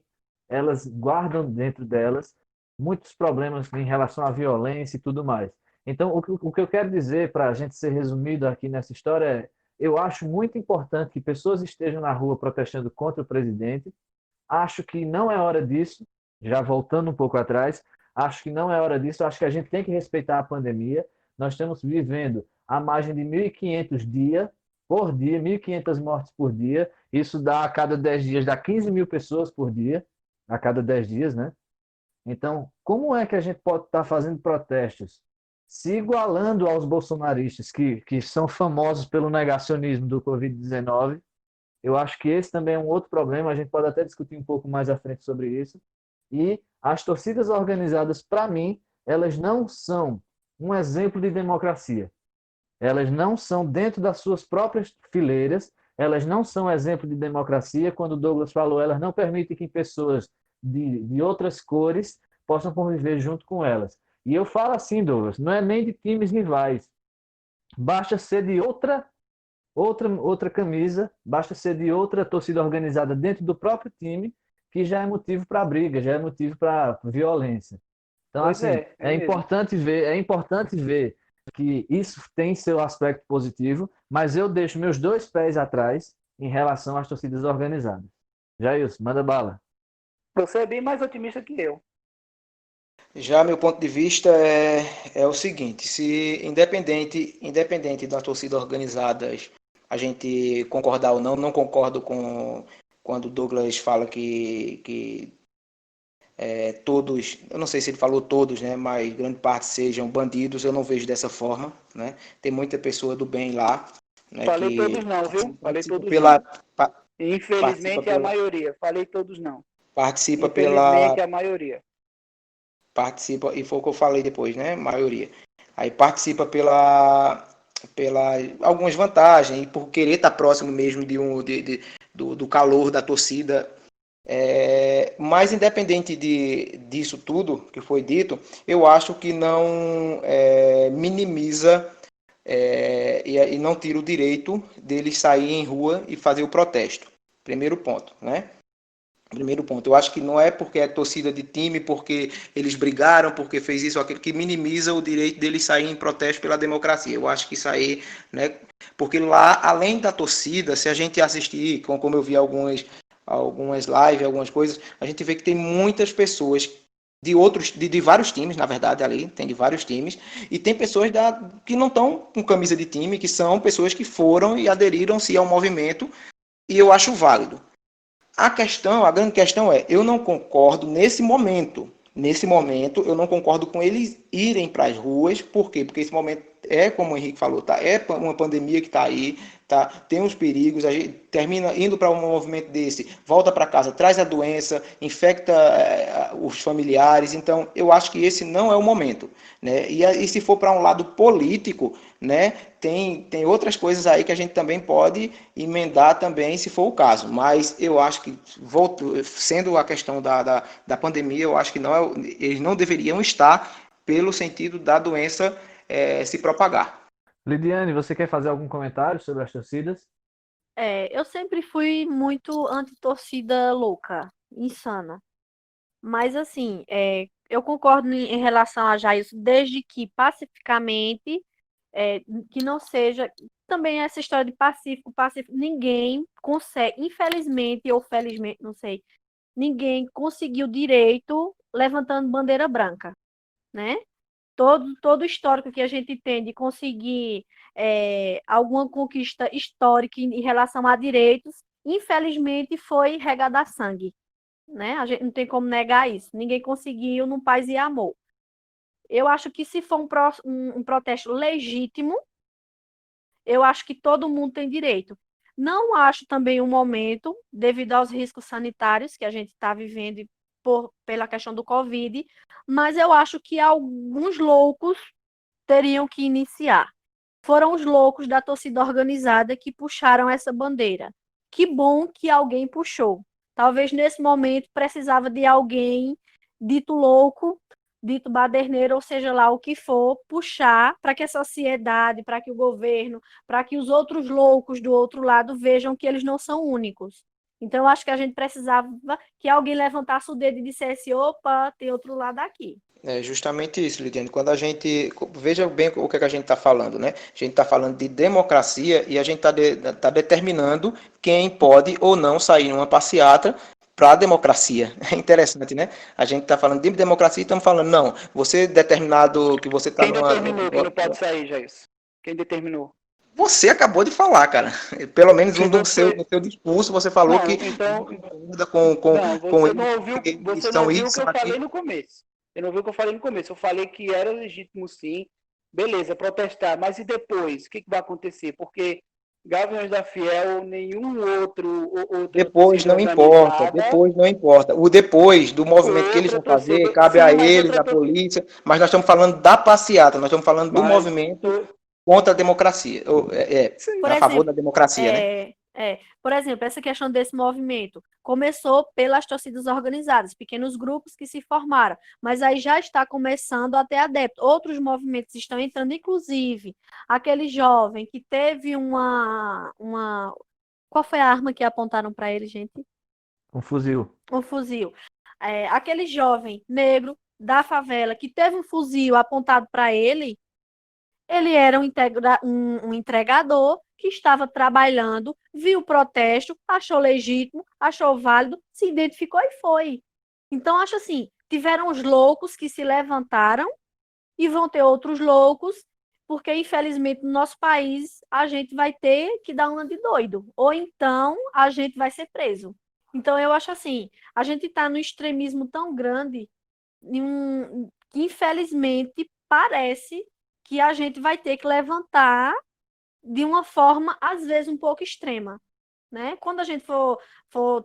elas guardam dentro delas muitos problemas em relação à violência e tudo mais. Então, o que eu quero dizer, para a gente ser resumido aqui nessa história, é: eu acho muito importante que pessoas estejam na rua protestando contra o presidente. Acho que não é hora disso, já voltando um pouco atrás, acho que não é hora disso. Acho que a gente tem que respeitar a pandemia. Nós estamos vivendo a margem de 1.500 dias por dia, 1.500 mortes por dia. Isso dá, a cada 10 dias, dá 15 mil pessoas por dia, a cada 10 dias, né? Então, como é que a gente pode estar fazendo protestos se igualando aos bolsonaristas que são famosos pelo negacionismo do Covid-19? Eu acho que esse também é um outro problema, a gente pode até discutir um pouco mais à frente sobre isso. E as torcidas organizadas, para mim, elas não são um exemplo de democracia. Elas não são, dentro das suas próprias fileiras, elas não são exemplo de democracia. Quando o Douglas falou, elas não permitem que pessoas de outras cores possam conviver junto com elas. E eu falo assim, Douglas, não é nem de times rivais. Basta ser de outra camisa, basta ser de outra torcida organizada dentro do próprio time, que já é motivo para briga, já é motivo para violência. Então, Pois assim, mesmo. é importante ver que isso tem seu aspecto positivo, mas eu deixo meus 2 pés atrás em relação às torcidas organizadas. Jailson, manda bala. Você é bem mais otimista que eu. Já meu ponto de vista é o seguinte: se independente das torcidas organizadas, a gente concordar ou não, não concordo com quando o Douglas fala que todos, eu não sei se ele falou todos, né, mas grande parte sejam bandidos. Eu não vejo dessa forma, né? Tem muita pessoa do bem lá, né, Falei que todos não, viu? Falei participa todos não. participa Infelizmente, a pela, maioria. Falei todos não. participa pela Infelizmente, a maioria. participa, e foi o que eu falei depois, né? Maioria. Aí participa pela algumas vantagens e por querer estar próximo mesmo do calor da torcida. Mas independente disso tudo que foi dito, eu acho que não minimiza e não tira o direito deles sair em rua e fazer o protesto. Primeiro ponto, né? Primeiro ponto, eu acho que não é porque é torcida de time, porque eles brigaram, porque fez isso ou aquilo, que minimiza o direito deles sair em protesto pela democracia. Eu acho que isso aí, né? Porque lá, além da torcida, se a gente assistir, como eu vi algumas lives, algumas coisas, a gente vê que tem muitas pessoas de vários times, na verdade, ali, tem de vários times, e tem pessoas que não estão com camisa de time, que são pessoas que foram e aderiram-se ao movimento, e eu acho válido. A grande questão eu não concordo nesse momento, eu não concordo com eles irem para as ruas. Por quê? Porque esse momento como o Henrique falou, tá? É uma pandemia que está aí, tá? Tem uns perigos, a gente termina indo para um movimento desse, volta para casa, traz a doença, infecta os familiares, então eu acho que esse não é o momento, né? E se for para um lado político, né, tem outras coisas aí que a gente também pode emendar também, se for o caso, mas eu acho que, sendo a questão da pandemia, eu acho que eles não deveriam estar pelo sentido da doença se propagar. Lidiane, você quer fazer algum comentário sobre as torcidas? Eu sempre fui muito anti-torcida louca, insana. Mas, assim, eu concordo em relação a Jailson, desde que pacificamente, é, que não seja. Também essa história de pacífico, ninguém consegue, infelizmente ou felizmente, não sei, ninguém conseguiu direito levantando bandeira branca, né? Todo o histórico que a gente tem de conseguir alguma conquista histórica em relação a direitos, infelizmente foi regada a sangue, né? A gente não tem como negar isso. Ninguém conseguiu num paz e amor. Eu acho que se for um protesto legítimo, eu acho que todo mundo tem direito. Não acho também um momento, devido aos riscos sanitários que a gente está vivendo pela questão do Covid, mas eu acho que alguns loucos teriam que iniciar. Foram os loucos da torcida organizada que puxaram essa bandeira. Que bom que alguém puxou. Talvez nesse momento precisava de alguém dito louco, dito baderneiro, ou seja lá o que for, puxar para que a sociedade, para que o governo, para que os outros loucos do outro lado vejam que eles não são únicos. Então, eu acho que a gente precisava que alguém levantasse o dedo e dissesse: opa, tem outro lado aqui. É justamente isso, Lidiane. Quando a gente. Veja bem o que é que a gente está falando, né? A gente está falando de democracia e a gente está determinando quem pode ou não sair numa passeata para a democracia. É interessante, né? A gente está falando de democracia e estamos falando, não, você determinado que você está Quem numa. determinou que não pode sair, Jair? Quem determinou? Você acabou de falar, cara. Pelo menos Se você. no seu discurso, você falou que Não, então. não concorda Não, com você eles, não ouviu, porque eles você não são ouviu o isso, que são eu falei aquilo. no começo. Você não ouviu o que eu falei no começo. Eu falei que era legítimo, sim. Beleza, protestar. Mas e depois? O que vai acontecer? Porque Gaviões da Fiel, nenhum outra Depois torcida não importa, organizada, depois não importa. O depois do movimento que eles outra vão fazer, torcida. cabe a Sim, mas eles, outra à torcida. polícia, mas nós estamos falando da passeata, nós estamos falando do Mas. movimento contra a democracia, Sim. Por a favor da exemplo, democracia, né? por exemplo, essa questão desse movimento começou pelas torcidas organizadas, pequenos grupos que se formaram, mas aí já está começando a ter adeptos. Outros movimentos estão entrando, inclusive aquele jovem que teve uma... Qual foi a arma que apontaram para ele, gente? Um fuzil. Um fuzil. Aquele jovem negro da favela que teve um fuzil apontado para ele, ele era um entregador que estava trabalhando, viu o protesto, achou legítimo, achou válido, se identificou e foi. Então, acho assim, tiveram os loucos que se levantaram e vão ter outros loucos, porque, infelizmente, no nosso país, a gente vai ter que dar uma de doido, ou então a gente vai ser preso. Então, eu acho assim, a gente está no extremismo tão grande, que, infelizmente, parece que a gente vai ter que levantar de uma forma, às vezes, um pouco extrema, né? Quando a gente for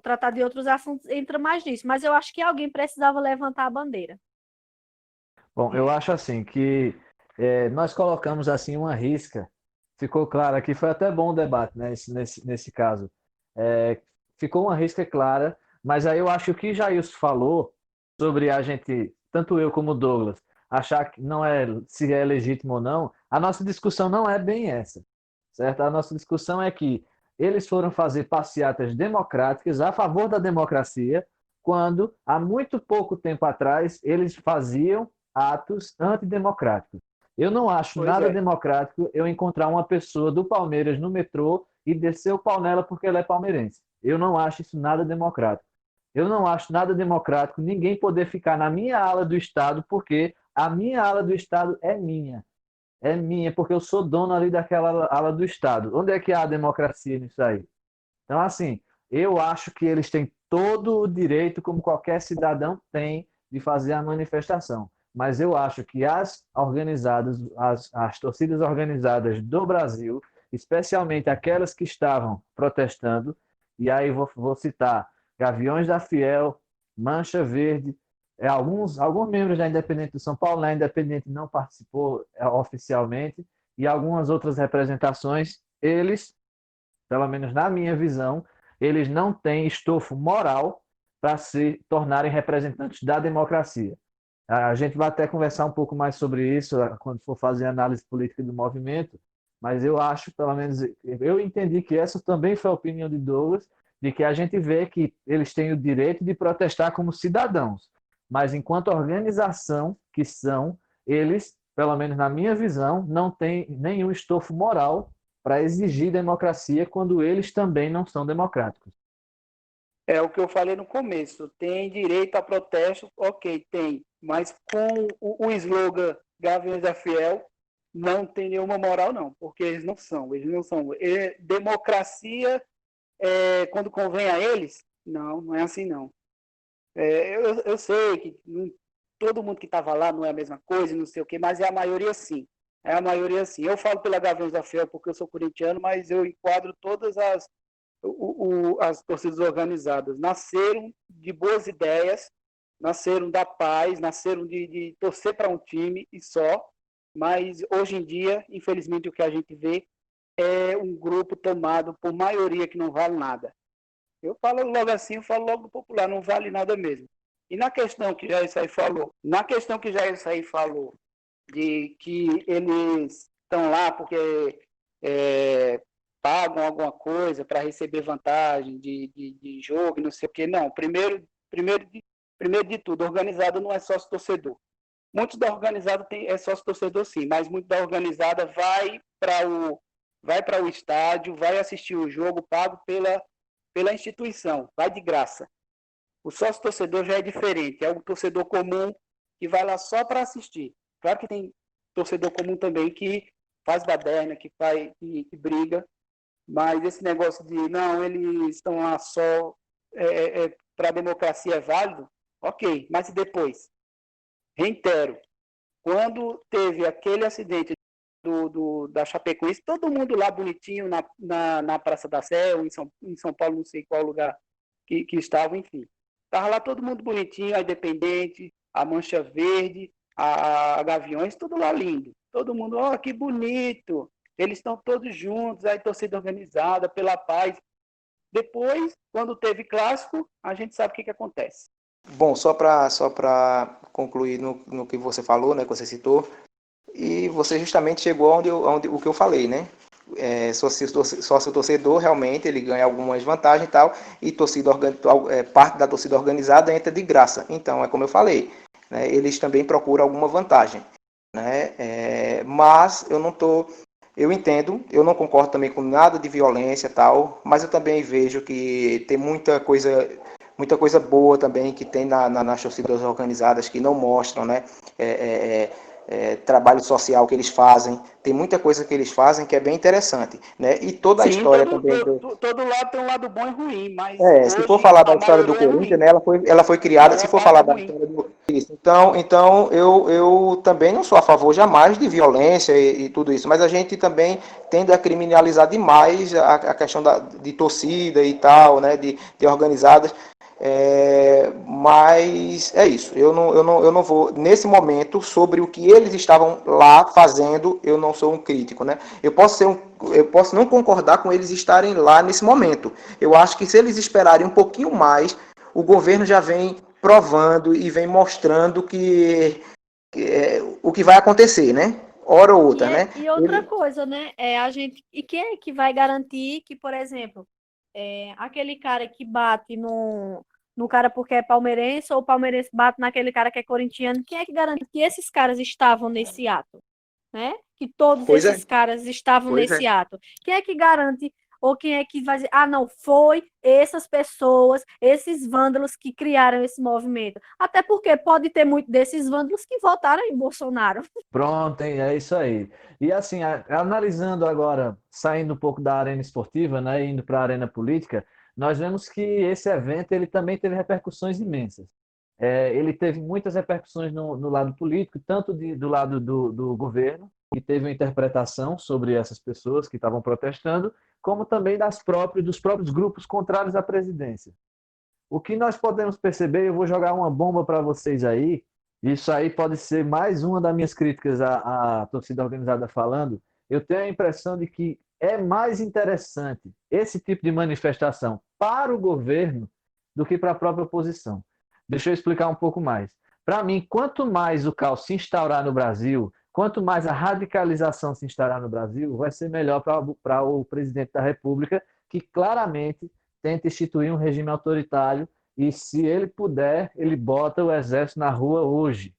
tratar de outros assuntos, entra mais nisso. Mas eu acho que alguém precisava levantar a bandeira. Bom, eu acho assim que nós colocamos assim uma risca. Ficou claro aqui, foi até bom o debate, né, nesse caso. É, ficou uma risca clara, mas aí eu acho que o que Jailson falou sobre a gente, tanto eu como o Douglas, achar que não é se é legítimo ou não, a nossa discussão não é bem essa, certo? A nossa discussão é que eles foram fazer passeatas democráticas a favor da democracia, quando há muito pouco tempo atrás eles faziam atos antidemocráticos. Eu não acho Pois nada é. democrático eu encontrar uma pessoa do Palmeiras no metrô e descer o pau nela porque ela é palmeirense. Eu não acho isso nada democrático. Eu não acho nada democrático ninguém poder ficar na minha ala do Estado porque a minha ala do Estado é minha. É minha, porque eu sou dono ali daquela ala do Estado. Onde é que há a democracia nisso aí? Então, assim, eu acho que eles têm todo o direito, como qualquer cidadão tem, de fazer a manifestação. mas eu acho que as organizadas, as torcidas organizadas do Brasil, especialmente aquelas que estavam protestando, e aí vou citar Gaviões da Fiel, Mancha Verde, alguns membros da Independente do São Paulo, a Independente não participou oficialmente, e algumas outras representações, eles, pelo menos na minha visão, eles não têm estofo moral para se tornarem representantes da democracia. A gente vai até conversar um pouco mais sobre isso quando for fazer análise política do movimento, mas eu acho, pelo menos, eu entendi que essa também foi a opinião de Douglas, de que a gente vê que eles têm o direito de protestar como cidadãos, mas enquanto organização que são, eles, pelo menos na minha visão, não têm nenhum estofo moral para exigir democracia quando eles também não são democráticos. É o que eu falei no começo. Tem direito a protesto, ok, tem. Mas com o slogan Gaviões da Fiel, não tem nenhuma moral, não. Porque eles não são. Eles não são. Democracia, quando convém a eles, não é assim, não. Eu sei que todo mundo que estava lá não é a mesma coisa, não sei o quê, mas é a maioria sim. É a maioria sim. Eu falo pela Gaviões da Fiel porque eu sou corintiano, mas eu enquadro todas as torcidas organizadas. Nasceram de boas ideias, nasceram da paz, nasceram de torcer para um time e só, mas hoje em dia, infelizmente, o que a gente vê é um grupo tomado por maioria que não vale nada. Eu falo logo assim, eu falo logo do popular, não vale nada mesmo. E na questão que Jair falou, de que eles estão lá porque pagam alguma coisa para receber vantagem de jogo, não sei o quê. Não, primeiro de tudo, organizado não é sócio torcedor. Muitos da organizada é sócio torcedor sim, mas muito da organizada vai para o estádio, vai assistir o jogo pago pela instituição, vai de graça. O sócio torcedor já é diferente, é um torcedor comum que vai lá só para assistir. Claro que tem torcedor comum também que faz baderna, que briga, mas esse negócio de não, eles estão lá só para a democracia é válido, ok, mas e depois? Reitero, quando teve aquele acidente da Chapecoense, todo mundo lá bonitinho na Praça da Sé, ou em São Paulo, não sei qual lugar que estava, enfim. Estava lá todo mundo bonitinho, a Independente, a Mancha Verde, a Gaviões, tudo lá lindo. Todo mundo, que bonito. Eles estão todos juntos, aí torcida organizada, pela paz. Depois, quando teve clássico, a gente sabe o que acontece. Bom, só para concluir no que você falou, né, que você citou, e você justamente chegou onde o que eu falei, né? Sócio torcedor, realmente, ele ganha algumas vantagens e tal, e parte da torcida organizada entra de graça. Então, é como eu falei, né, eles também procuram alguma vantagem, né? Mas eu entendo, eu não concordo também com nada de violência e tal, mas eu também vejo que tem muita coisa boa também que tem nas torcidas organizadas que não mostram, né? Trabalho social que eles fazem, tem muita coisa que eles fazem que é bem interessante, né? E toda a história também. Todo lado tem um lado bom e ruim, mas se for falar da história do Corinthians, né, ela foi criada, se for falar da história do então eu também não sou a favor jamais de violência e tudo isso, mas a gente também tende a criminalizar demais a questão de torcida e tal, né, de organizadas. Mas é isso, eu não vou, nesse momento, sobre o que eles estavam lá fazendo, eu não sou um crítico, né? Eu posso não concordar com eles estarem lá nesse momento. Eu acho que se eles esperarem um pouquinho mais, o governo já vem provando e vem mostrando o que vai acontecer, né? Hora ou outra, né? E outra coisa, né? E quem é que vai garantir que, por exemplo, aquele cara que bate no cara porque é palmeirense, ou o palmeirense bate naquele cara que é corintiano, quem é que garante que esses caras estavam nesse ato? Né? Que todos esses caras estavam nesse ato. Quem é que garante, ou quem é que vai dizer, não, foi essas pessoas, esses vândalos que criaram esse movimento? Até porque pode ter muito desses vândalos que votaram em Bolsonaro. Pronto, é isso aí. E assim, analisando agora, saindo um pouco da arena esportiva, né, indo para a arena política, nós vemos que esse evento ele também teve repercussões imensas. ele teve muitas repercussões no lado político, tanto do lado do governo, que teve uma interpretação sobre essas pessoas que estavam protestando, como também dos próprios grupos contrários à presidência. O que nós podemos perceber, eu vou jogar uma bomba para vocês aí, isso aí pode ser mais uma das minhas críticas à torcida organizada falando, eu tenho a impressão de que é mais interessante esse tipo de manifestação para o governo do que para a própria oposição. Deixa eu explicar um pouco mais. Para mim, quanto mais o caos se instaurar no Brasil, quanto mais a radicalização se instaurar no Brasil, vai ser melhor para o presidente da República, que claramente tenta instituir um regime autoritário e, se ele puder, ele bota o exército na rua hoje.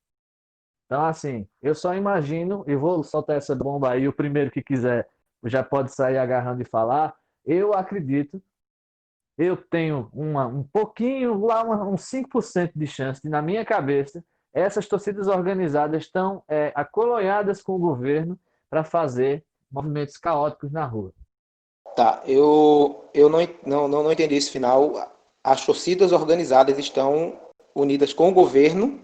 Então, assim, eu só imagino, e vou soltar essa bomba aí, o primeiro que quiser já pode sair agarrando e falar, eu acredito, eu tenho um pouquinho, lá uns 5% de chance de, na minha cabeça, essas torcidas organizadas estão acolonhadas com o governo para fazer movimentos caóticos na rua. Tá, eu não entendi esse final. As torcidas organizadas estão unidas com o governo.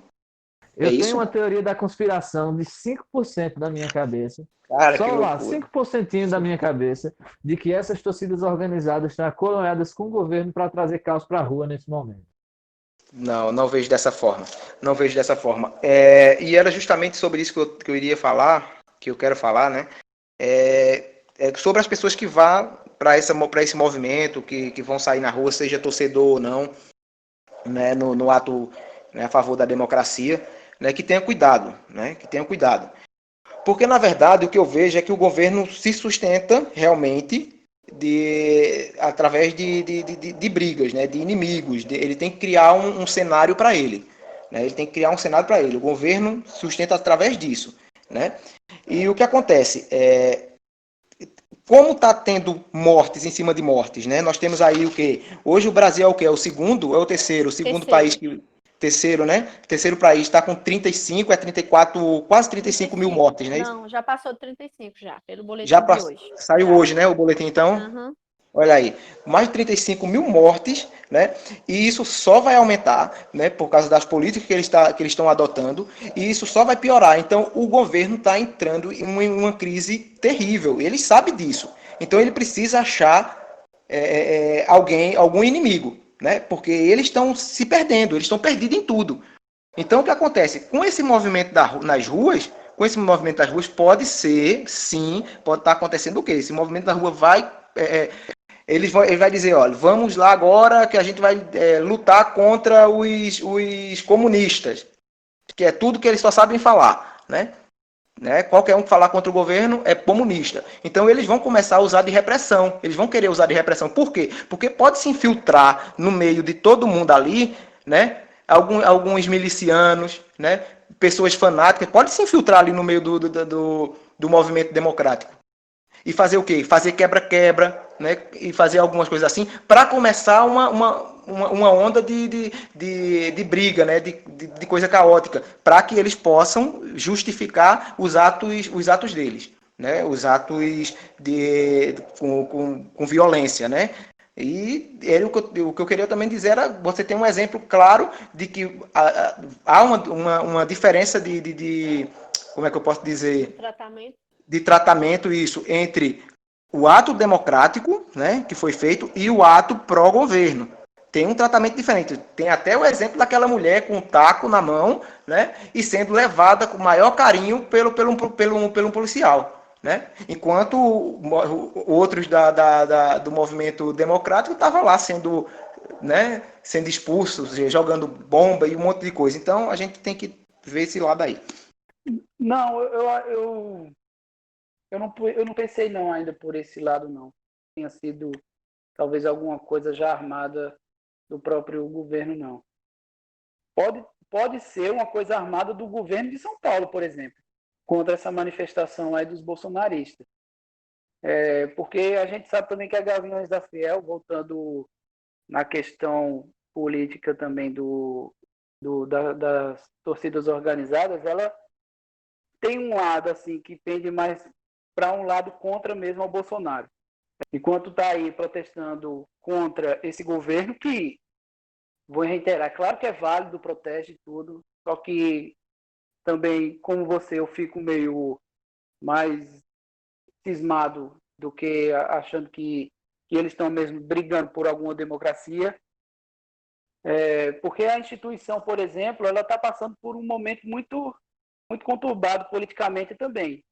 Eu tenho isso? uma teoria da conspiração de 5% da minha cabeça, Cara, só que lá, loucura. 5% da minha cabeça, de que essas torcidas organizadas estão acolonhadas com o governo para trazer caos para a rua nesse momento. Não vejo dessa forma. Não vejo dessa forma. E era justamente sobre isso que eu iria falar, que eu quero falar, né? Sobre as pessoas que vão para esse movimento, que vão sair na rua, seja torcedor ou não, né, no ato, né, a favor da democracia, né, que tenha cuidado, né? Que tenha cuidado. Porque, na verdade, o que eu vejo é que o governo se sustenta realmente através de brigas, né, de inimigos. Ele tem que criar um cenário para ele. Né, ele tem que criar um cenário para ele. O governo sustenta através disso. Né? E o que acontece? Como está tendo mortes em cima de mortes, né? Nós temos aí o quê? Hoje o Brasil é o quê? É o segundo? É o terceiro? O segundo país que... Terceiro, né? Terceiro país está com 35, 34, quase 35 mil mortes, né? Não, já passou de 35 já, pelo boletim Já de hoje. saiu hoje, né? O boletim, então. Uhum. Olha aí, mais de 35 mil mortes, né? E isso só vai aumentar, né? Por causa das políticas que eles estão adotando, e isso só vai piorar. Então, o governo está entrando em uma crise terrível. Ele sabe disso. Então, ele precisa achar algum inimigo, né? Porque eles estão se perdendo, eles estão perdidos em tudo. Então, o que acontece? Com esse movimento nas ruas, pode ser, sim, pode estar acontecendo o quê? Esse movimento da rua vai... Ele vai dizer, olha, vamos lá agora que a gente vai lutar contra os comunistas, que é tudo que eles só sabem falar, né? Qualquer um que falar contra o governo é comunista. Então eles vão começar a usar de repressão, eles vão querer usar de repressão. Por quê? Porque pode se infiltrar no meio de todo mundo ali, né? Alguns milicianos, né? Pessoas fanáticas, pode se infiltrar ali no meio do movimento democrático. E fazer o quê? Fazer quebra-quebra, né? E fazer algumas coisas assim, para começar uma onda de briga, né? De coisa caótica, para que eles possam justificar os atos deles, né? Os atos com violência, né? E o que eu queria também dizer era, você tem um exemplo claro de que há uma diferença como é que eu posso dizer? De tratamento isso entre o ato democrático, né, que foi feito, e o ato pró-governo. Tem um tratamento diferente. Tem até o exemplo daquela mulher com um taco na mão, né, e sendo levada com o maior carinho pelo policial. Né? Enquanto outros do movimento democrático estavam lá sendo expulsos, jogando bomba e um monte de coisa. Então, a gente tem que ver esse lado aí. Não, eu não pensei não ainda por esse lado, não. Tenha sido talvez alguma coisa já armada do próprio governo, não. Pode ser uma coisa armada do governo de São Paulo, por exemplo, contra essa manifestação aí dos bolsonaristas. Porque a gente sabe também que a Gaviões da Fiel, voltando na questão política também das torcidas organizadas, ela tem um lado assim que pende mais para um lado contra mesmo ao Bolsonaro. Enquanto está aí protestando contra esse governo que vou reiterar, claro que é válido o protesto e tudo, só que também, como você, eu fico meio mais cismado do que achando que eles estão mesmo brigando por alguma democracia, porque a instituição, por exemplo, ela está passando por um momento muito conturbado politicamente também.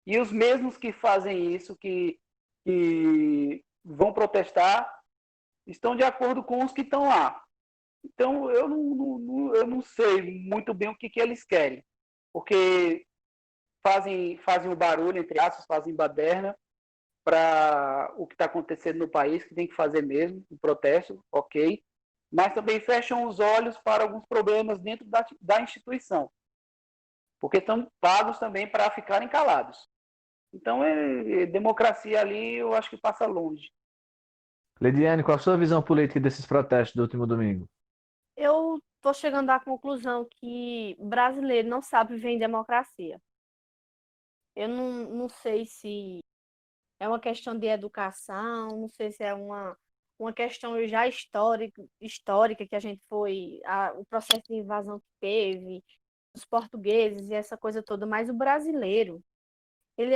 E os mesmos que fazem isso, que vão protestar, estão de acordo com os que estão lá. Então, eu não sei muito bem o que eles querem, porque fazem o barulho, entre aspas, fazem baderna para o que está acontecendo no país, que tem que fazer mesmo, o protesto, ok, mas também fecham os olhos para alguns problemas dentro da instituição, porque estão pagos também para ficarem calados. Então, democracia ali, eu acho que passa longe. Lidiane, qual a sua visão política desses protestos do último domingo? Eu estou chegando à conclusão que brasileiro não sabe viver em democracia. Eu não sei se é uma questão de educação, não sei se é uma questão já histórica que a gente o processo de invasão que teve, os portugueses e essa coisa toda, mas o brasileiro, ele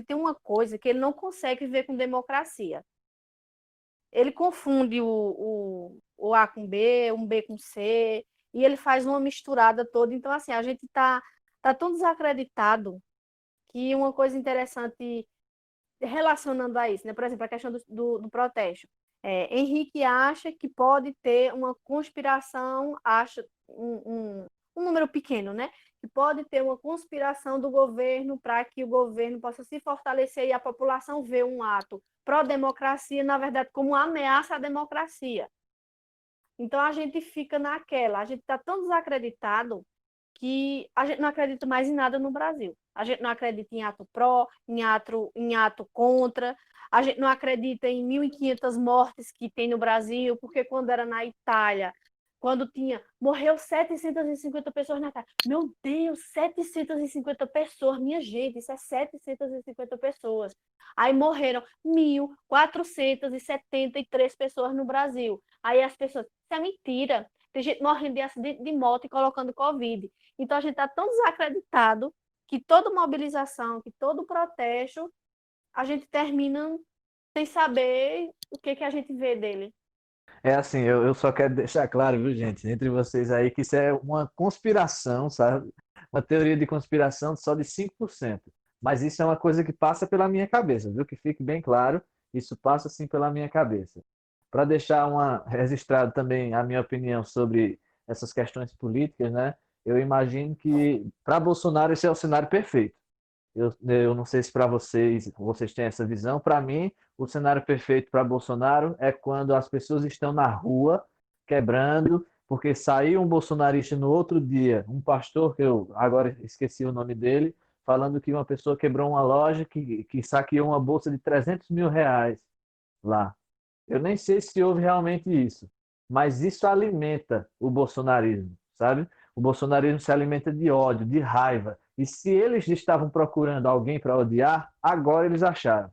tem uma coisa que ele não consegue viver com democracia. Ele confunde o A com B, um B com C, e ele faz uma misturada toda. Então, assim, a gente tá tão desacreditado que uma coisa interessante relacionando a isso, né? Por exemplo, a questão do protesto. Henrique acha que pode ter uma conspiração, acha um número pequeno, né? Que pode ter uma conspiração do governo para que o governo possa se fortalecer e a população vê um ato pró-democracia, na verdade, como uma ameaça à democracia. Então, a gente fica naquela, a gente está tão desacreditado que a gente não acredita mais em nada no Brasil. A gente não acredita em ato pró, em ato contra, a gente não acredita em 1.500 mortes que tem no Brasil, porque quando era na Itália, morreu 750 pessoas na Itália. Meu Deus, 750 pessoas, minha gente, isso é 750 pessoas. Aí morreram 1.473 pessoas no Brasil. Aí as pessoas, isso é mentira. Tem gente morrendo de acidente de moto e colocando Covid. Então, a gente está tão desacreditado que toda mobilização, que todo protesto, a gente termina sem saber o que a gente vê dele. É assim, eu só quero deixar claro, viu, gente, entre vocês aí, que isso é uma conspiração, sabe? Uma teoria de conspiração só de 5%. Mas isso é uma coisa que passa pela minha cabeça, viu? Que fique bem claro, isso passa sim pela minha cabeça. Para deixar registrado também a minha opinião sobre essas questões políticas, né? Eu imagino que para Bolsonaro esse é o cenário perfeito. Eu não sei se para vocês têm essa visão. Para mim, o cenário perfeito para Bolsonaro é quando as pessoas estão na rua quebrando, porque saiu um bolsonarista no outro dia, um pastor, que eu agora esqueci o nome dele, falando que uma pessoa quebrou uma loja que saqueou uma bolsa de 300 mil reais lá. Eu nem sei se houve realmente isso, mas isso alimenta o bolsonarismo, sabe? O bolsonarismo se alimenta de ódio, de raiva. E se eles estavam procurando alguém para odiar, agora eles acharam,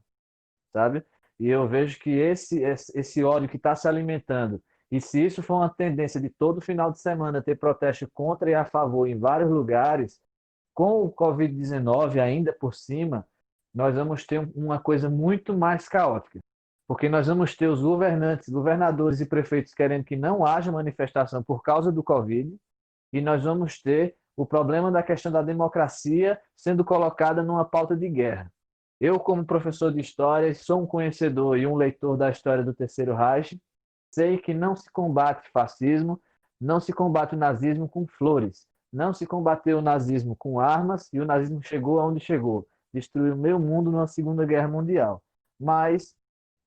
sabe? E eu vejo que esse ódio que está se alimentando, e se isso for uma tendência de todo final de semana ter protesto contra e a favor em vários lugares, com o Covid-19 ainda por cima, nós vamos ter uma coisa muito mais caótica. Porque nós vamos ter os governantes, governadores e prefeitos querendo que não haja manifestação por causa do Covid, e nós vamos ter o problema da questão da democracia sendo colocada numa pauta de guerra. Eu, como professor de história, sou um conhecedor e um leitor da história do Terceiro Reich, sei que não se combate fascismo, não se combate o nazismo com flores, não se combateu o nazismo com armas e o nazismo chegou aonde chegou, destruiu o meu mundo numa Segunda Guerra Mundial. Mas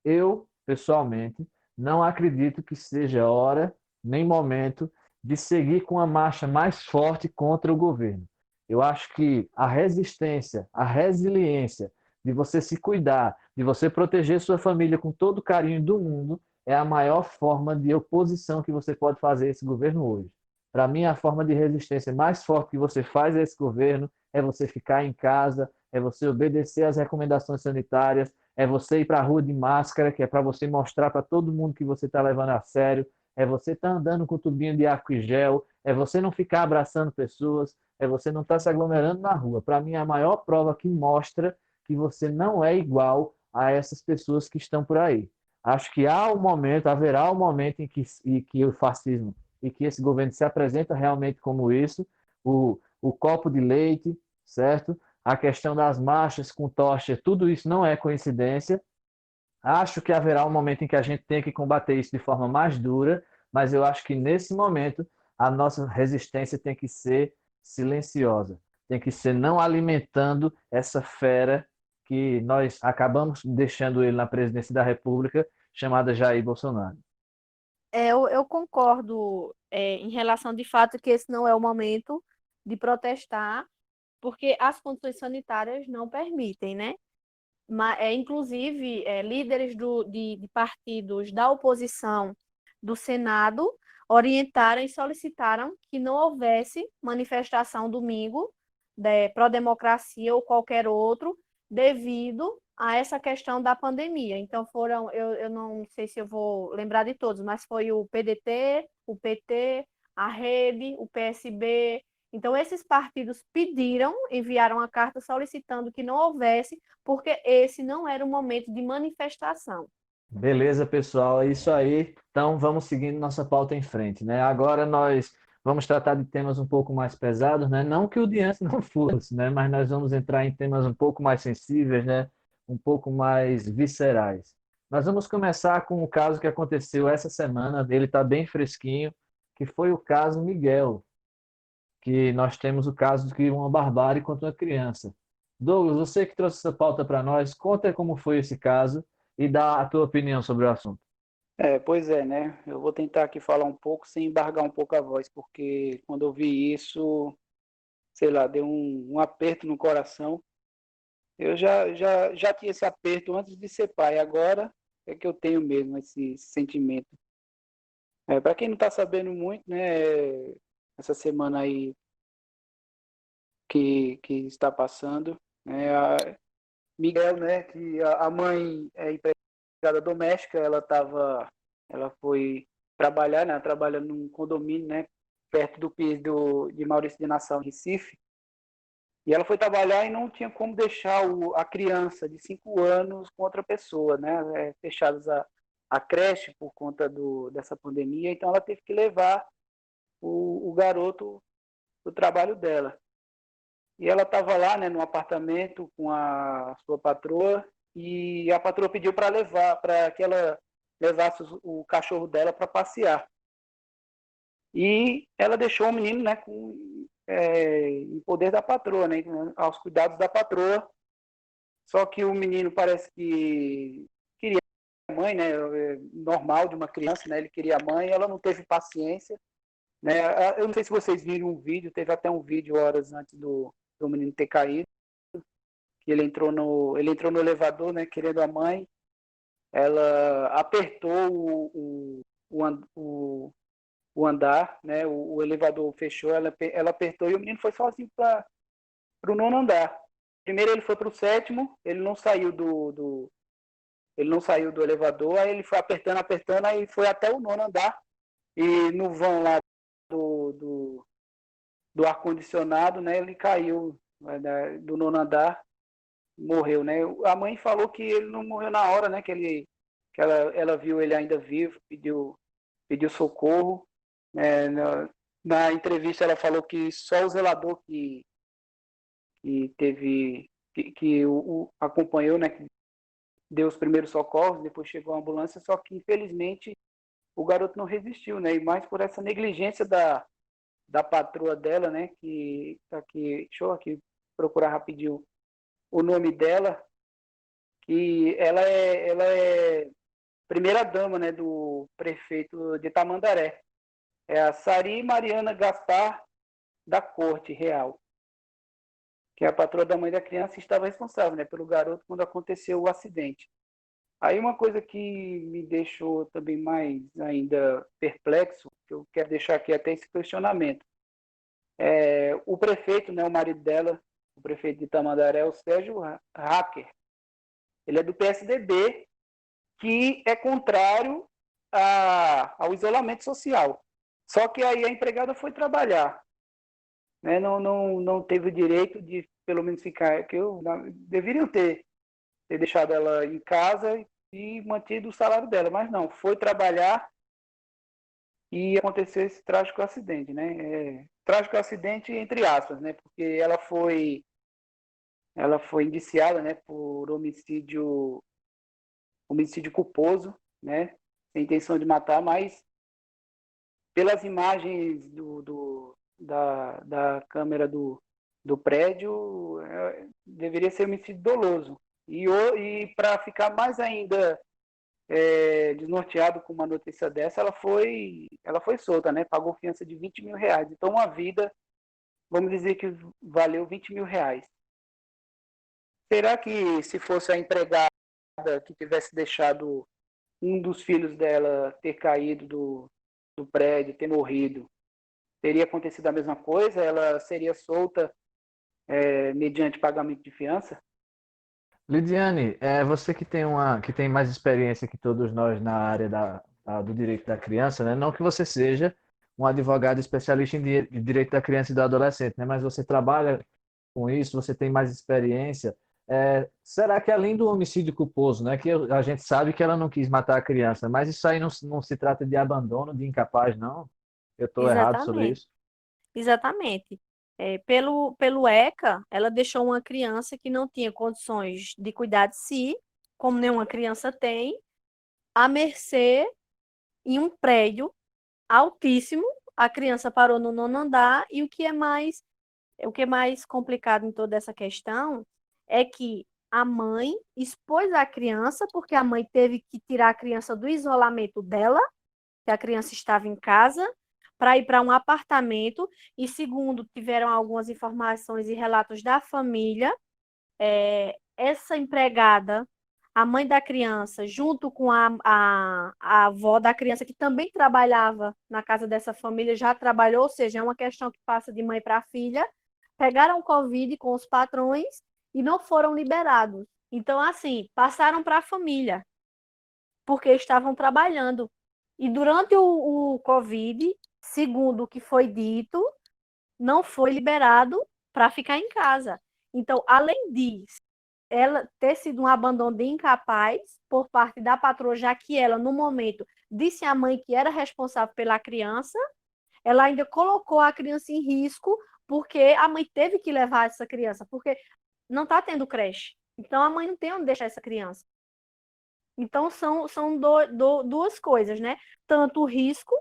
eu, pessoalmente, não acredito que seja hora nem momento de seguir com a marcha mais forte contra o governo. Eu acho que a resistência, a resiliência de você se cuidar, de você proteger sua família com todo o carinho do mundo, é a maior forma de oposição que você pode fazer a esse governo hoje. Para mim, a forma de resistência mais forte que você faz a esse governo é você ficar em casa, é você obedecer às recomendações sanitárias, é você ir para a rua de máscara, que é para você mostrar para todo mundo que você está levando a sério, é você estar andando com o tubinho de álcool e gel, é você não ficar abraçando pessoas, é você não estar se aglomerando na rua. Para mim, é a maior prova que mostra que você não é igual a essas pessoas que estão por aí. Acho que haverá um momento em que o fascismo e que esse governo se apresenta realmente como isso, o copo de leite, certo? A questão das marchas com tocha, tudo isso não é coincidência. Acho que haverá um momento em que a gente tem que combater isso de forma mais dura, mas eu acho que nesse momento a nossa resistência tem que ser silenciosa, tem que ser não alimentando essa fera que nós acabamos deixando ele na presidência da República, chamada Jair Bolsonaro. Eu concordo, em relação de fato que esse não é o momento de protestar, porque as condições sanitárias não permitem, né? Inclusive, líderes de partidos da oposição do Senado orientaram e solicitaram que não houvesse manifestação domingo, pró-democracia ou qualquer outro, devido a essa questão da pandemia. Então, eu não sei se eu vou lembrar de todos, mas foi o PDT, o PT, a Rede, o PSB. Então, esses partidos enviaram a carta solicitando que não houvesse, porque esse não era o momento de manifestação. Beleza, pessoal, é isso aí. Então vamos seguindo nossa pauta em frente, né? Agora nós vamos tratar de temas um pouco mais pesados, né? Não que o de antes não fosse, né? Mas nós vamos entrar em temas um pouco mais sensíveis, né? Um pouco mais viscerais. Nós vamos começar com o caso que aconteceu essa semana, ele está bem fresquinho, que foi o caso Miguel, que nós temos o caso de uma barbárie contra uma criança. Douglas, você que trouxe essa pauta para nós, conta como foi esse caso e dá a tua opinião sobre o assunto. Pois é, né? Eu vou tentar aqui falar um pouco sem embargar um pouco a voz, porque quando eu vi isso, sei lá, deu um aperto no coração. Eu já tinha esse aperto antes de ser pai, agora é que eu tenho mesmo esse sentimento. Para quem não está sabendo muito, né, essa semana aí que está passando, né, a Miguel, né, que a mãe é empregada doméstica, ela foi trabalhar, né, trabalha num condomínio, né, perto do PIS de Maurício de Nassau, Recife. E ela foi trabalhar e não tinha como deixar a criança de 5 anos com outra pessoa, né? Fechadas a creche por conta dessa pandemia, então ela teve que levar o garoto para o trabalho dela. E ela estava lá, né, no apartamento com a sua patroa, e a patroa pediu para que ela levasse o cachorro dela para passear. E ela deixou o menino, né, em poder da patroa, né, aos cuidados da patroa. Só que o menino parece que queria a mãe, né, normal de uma criança, né, ele queria a mãe, ela não teve paciência, né. Eu não sei se vocês viram um vídeo, teve até um vídeo horas antes do menino ter caído, que ele entrou no elevador, né, querendo a mãe. Ela apertou o andar, né, o elevador fechou, ela apertou e o menino foi sozinho para o nono andar. Primeiro ele foi para o sétimo, ele não saiu do elevador, aí ele foi apertando, aí foi até o nono andar, e no vão lá do ar-condicionado, né, ele caiu, né, do nono andar, morreu, né. A mãe falou que ele não morreu na hora, né, que ela viu ele ainda vivo, pediu socorro. Na entrevista ela falou que só o zelador que teve, que o acompanhou, né, que deu os primeiros socorros, depois chegou a ambulância, só que infelizmente o garoto não resistiu, né, e mais por essa negligência da patroa dela, né, que tá aqui, deixa eu aqui procurar rapidinho o nome dela, que ela é primeira dama, né, do prefeito de Tamandaré. É a Sari Mariana Gaspar da Corte Real, que é a patroa da mãe da criança e estava responsável, né, pelo garoto quando aconteceu o acidente. Aí uma coisa que me deixou também mais ainda perplexo, que eu quero deixar aqui até esse questionamento, o prefeito, né, o marido dela, o prefeito de Tamandaré, o Sérgio Hacker, ele é do PSDB, que é contrário ao isolamento social. Só que aí a empregada foi trabalhar, né? Não teve o direito de, pelo menos, ficar, deveriam ter deixado ela em casa e mantido o salário dela, mas não, foi trabalhar e aconteceu esse trágico acidente, né? Trágico acidente entre aspas, né? Porque ela foi indiciada, né, por homicídio culposo, né? Sem intenção de matar, mas pelas imagens da câmera do prédio, deveria ser homicídio doloso. E para ficar mais ainda desnorteado com uma notícia dessa, ela foi solta, né? Pagou fiança de R$ 20.000. Então, uma vida, vamos dizer que valeu R$ 20.000. Será que se fosse a empregada que tivesse deixado um dos filhos dela ter caído do prédio, ter morrido, teria acontecido a mesma coisa? Ela seria solta mediante pagamento de fiança? Lidiane, você que tem mais experiência que todos nós na área do direito da criança, né? Não que você seja um advogado especialista em direito da criança e do adolescente, né? Mas você trabalha com isso, você tem mais experiência. Será que além do homicídio culposo, né? Que a gente sabe que ela não quis matar a criança, mas isso aí não se trata de abandono, de incapaz, não? Eu estou errado sobre Exatamente. isso? Exatamente. Pelo ECA, ela deixou uma criança que não tinha condições de cuidar de si, como nenhuma criança tem, à mercê em um prédio altíssimo. A criança parou no nono andar e o que é mais complicado em toda essa questão é que a mãe expôs a criança, porque a mãe teve que tirar a criança do isolamento dela, que a criança estava em casa, para ir para um apartamento, e segundo tiveram algumas informações e relatos da família, essa empregada, a mãe da criança, junto com a avó da criança, que também trabalhava na casa dessa família, já trabalhou, ou seja, é uma questão que passa de mãe para filha, pegaram Covid com os patrões e não foram liberados. Então, assim, passaram para a família, porque estavam trabalhando. E durante o Covid, segundo o que foi dito, não foi liberado para ficar em casa. Então, além disso, ela ter sido um abandono de incapaz por parte da patroa, já que ela, no momento, disse à mãe que era responsável pela criança, ela ainda colocou a criança em risco, porque a mãe teve que levar essa criança, porque não está tendo creche. Então, a mãe não tem onde deixar essa criança. Então, são duas coisas, né? Tanto o risco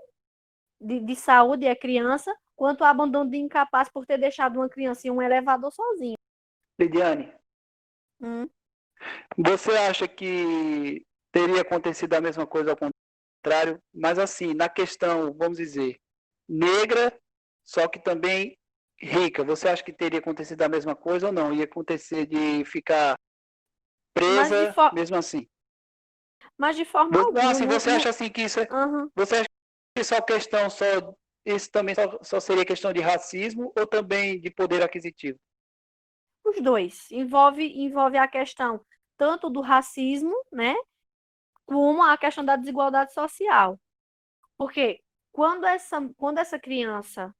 de saúde à criança, quanto o abandono de incapaz por ter deixado uma criança em um elevador sozinho. Lidiane, Hum. você acha que teria acontecido a mesma coisa ao contrário? Mas assim, na questão, vamos dizer, negra, só que também rica, você acha que teria acontecido a mesma coisa ou não? Ia acontecer de ficar Mas, de presa mesmo assim? mas de forma Não, alguma. assim, você acha assim que isso Uhum. você acha que isso também só seria questão de racismo ou também de poder aquisitivo? Os dois. Envolve a questão tanto do racismo, né, como a questão da desigualdade social. Porque quando essa criança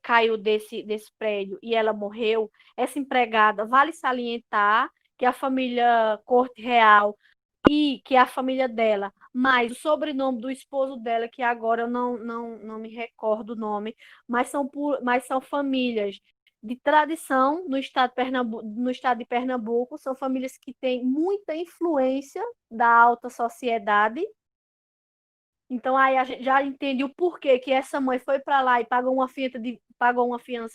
caiu desse prédio e ela morreu, essa empregada, vale salientar que a família Corte Real e que a família dela, mais o sobrenome do esposo dela, que agora eu não me recordo o nome, mas são famílias de tradição no estado de Pernambuco, são famílias que têm muita influência da alta sociedade. Então aí a gente já entende o porquê que essa mãe foi para lá e pagou uma fiança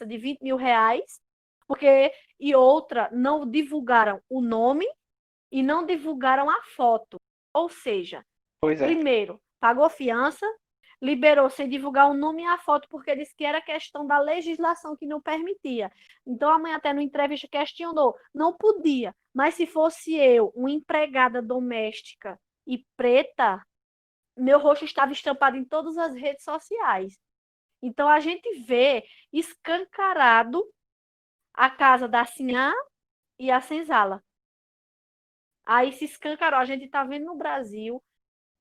de R$ 20.000, porque e outra não divulgaram o nome e não divulgaram a foto. Ou seja, Pois é. primeiro, pagou fiança, liberou sem divulgar o nome e a foto, porque disse que era questão da legislação que não permitia. Então a mãe até no entrevista questionou, não podia, mas se fosse eu, uma empregada doméstica e preta, meu rosto estava estampado em todas as redes sociais. Então a gente vê escancarado a casa da Sinhá e a Senzala. Aí se escancarou. A gente está vendo no Brasil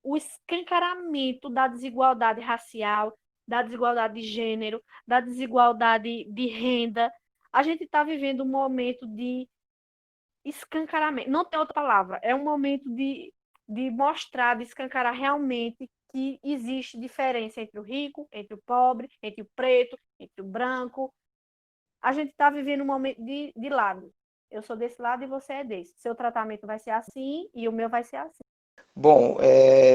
o escancaramento da desigualdade racial, da desigualdade de gênero, da desigualdade de renda. A gente está vivendo um momento de escancaramento, não tem outra palavra, é um momento de mostrar, de escancarar realmente que existe diferença entre o rico, entre o pobre, entre o preto, entre o branco. A gente está vivendo um momento de lado. Eu sou desse lado e você é desse. Seu tratamento vai ser assim e o meu vai ser assim. Bom,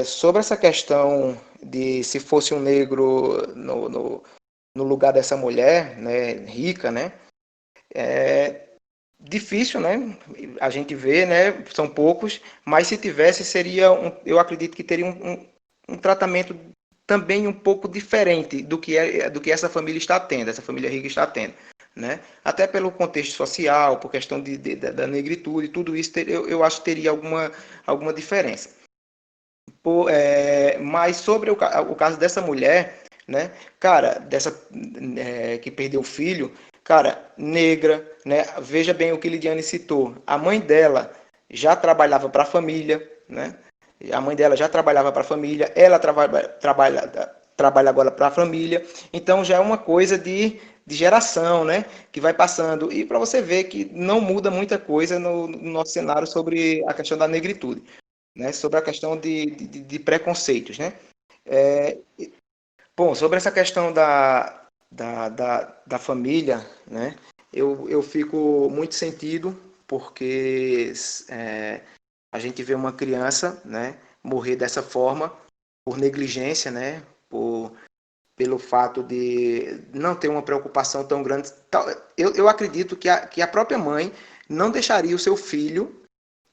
sobre essa questão de se fosse um negro no lugar dessa mulher, né, rica, né, é difícil, né, a gente vê, né, são poucos, mas se tivesse seria, eu acredito que teria um tratamento também um pouco diferente do que essa família está tendo, essa família rica está tendo, né, até pelo contexto social, por questão da negritude, tudo isso eu acho que teria alguma diferença. Mas sobre o caso dessa mulher, né, cara, que perdeu o filho, cara, negra, né, veja bem o que Lidiane citou. A mãe dela já trabalhava para a família, né? A mãe dela já trabalhava para a família, ela trabalha agora para a família, então já é uma coisa de geração, né, que vai passando. E para você ver que não muda muita coisa no nosso cenário sobre a questão da negritude, né, sobre a questão de preconceitos, né? É, bom, sobre essa questão da família, né, eu fico muito sentido porque a gente vê uma criança, né, morrer dessa forma por negligência, né, pelo fato de não ter uma preocupação tão grande. Eu acredito que a própria mãe não deixaria o seu filho,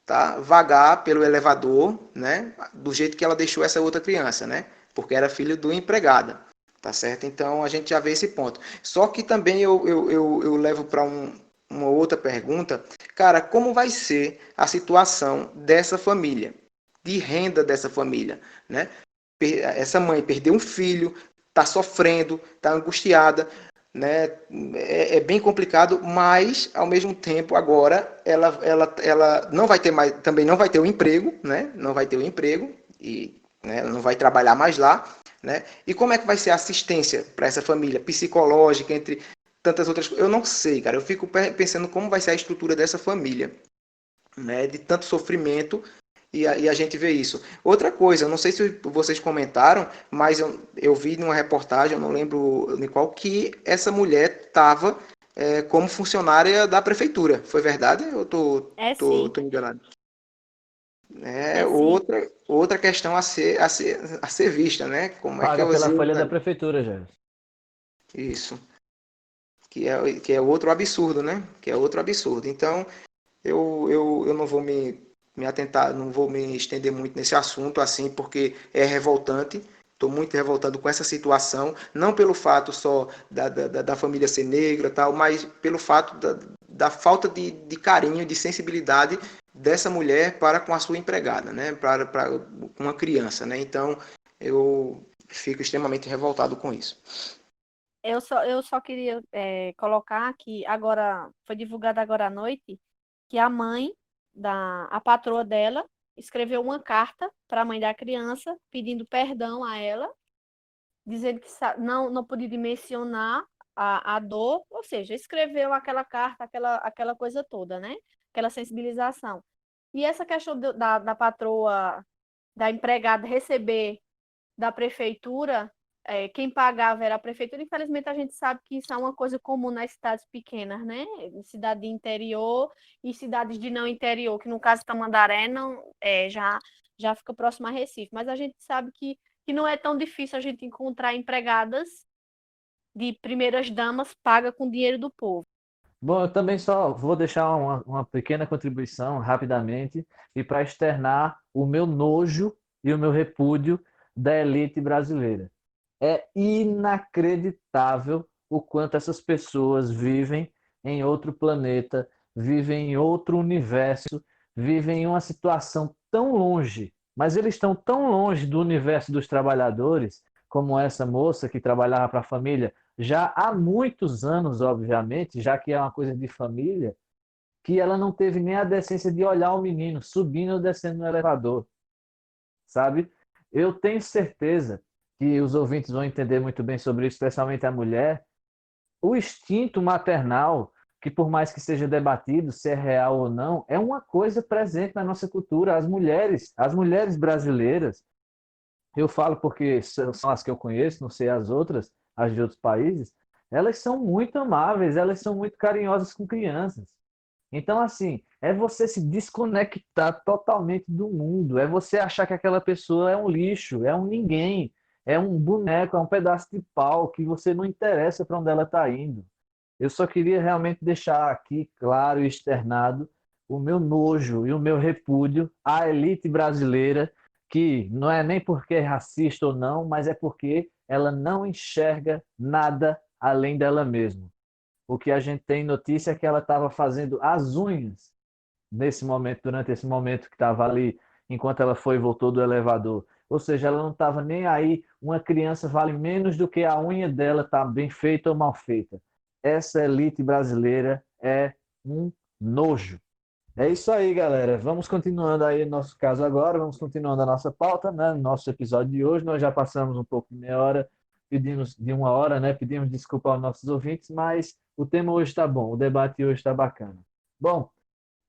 tá, vagar pelo elevador, né, do jeito que ela deixou essa outra criança, né, porque era filho do empregado, tá certo? Então a gente já vê esse ponto. Só que também eu levo para uma outra pergunta, cara, como vai ser a situação dessa família, de renda dessa família, né? Essa mãe perdeu um filho, está sofrendo, está angustiada, né? É bem complicado, mas ao mesmo tempo agora ela não vai ter mais, também não vai ter o emprego, né? Não vai ter o emprego e, né, ela não vai trabalhar mais lá, né? E como é que vai ser a assistência para essa família psicológica entre tantas outras coisas? Eu não sei, cara. Eu fico pensando como vai ser a estrutura dessa família, né? De tanto sofrimento e a gente vê isso. Outra coisa, eu não sei se vocês comentaram, mas eu vi numa reportagem, eu não lembro em qual, que essa mulher estava como funcionária da prefeitura. Foi verdade? Ou É sim, tô enganado? É é sim. outra questão a ser vista, né? Como é que Paga eu pela sei folha da prefeitura, já. isso? Que é outro absurdo, né? Que é outro absurdo. Então, eu não vou me atentar, não vou me estender muito nesse assunto assim, porque é revoltante. Estou muito revoltado com essa situação, não pelo fato só da família ser negra, tal, mas pelo fato da falta de carinho, de sensibilidade dessa mulher para com a sua empregada, né? Para uma criança, né? Então eu fico extremamente revoltado com isso. Eu só queria colocar que agora, foi divulgado agora à noite, que a mãe, a patroa dela, escreveu uma carta para a mãe da criança, pedindo perdão a ela, dizendo que não podia dimensionar a dor, ou seja, escreveu aquela carta, aquela coisa toda, né? Aquela sensibilização. E essa questão da patroa, da empregada receber da prefeitura, quem pagava era a prefeitura. Infelizmente, a gente sabe que isso é uma coisa comum nas cidades pequenas, né? Em cidade de interior e cidades de não interior, que no caso Tamandaré não, já fica próximo a Recife. Mas a gente sabe que não é tão difícil a gente encontrar empregadas de primeiras damas paga com dinheiro do povo. Bom, eu também só vou deixar uma pequena contribuição rapidamente e para externar o meu nojo e o meu repúdio da elite brasileira. É inacreditável o quanto essas pessoas vivem em outro planeta, vivem em outro universo, vivem em uma situação tão longe, mas eles estão tão longe do universo dos trabalhadores, como essa moça que trabalhava para a família já há muitos anos, obviamente, já que é uma coisa de família, que ela não teve nem a decência de olhar o menino subindo ou descendo no elevador, sabe? Eu tenho certeza que os ouvintes vão entender muito bem sobre isso, especialmente a mulher. O instinto maternal, que por mais que seja debatido se é real ou não, é uma coisa presente na nossa cultura. As mulheres brasileiras, eu falo porque são as que eu conheço, não sei as outras, as de outros países, elas são muito amáveis, elas são muito carinhosas com crianças. Então, assim, é você se desconectar totalmente do mundo, é você achar que aquela pessoa é um lixo, é um ninguém, é um boneco, é um pedaço de pau que você não interessa para onde ela está indo. Eu só queria realmente deixar aqui claro e externado o meu nojo e o meu repúdio à elite brasileira, que não é nem porque é racista ou não, mas é porque ela não enxerga nada além dela mesma. O que a gente tem notícia é que ela estava fazendo as unhas nesse momento, durante esse momento que estava ali, enquanto ela foi e voltou do elevador. Ou seja, ela não estava nem aí. Uma criança vale menos do que a unha dela tá bem feita ou mal feita. Essa elite brasileira é um nojo. É isso aí, galera. Vamos continuando aí nosso caso agora, vamos continuando a nossa pauta, né? Nosso episódio de hoje, nós já passamos um pouco de meia hora, pedimos de uma hora, né? Pedimos desculpa aos nossos ouvintes, mas o tema hoje está bom, o debate hoje está bacana. Bom,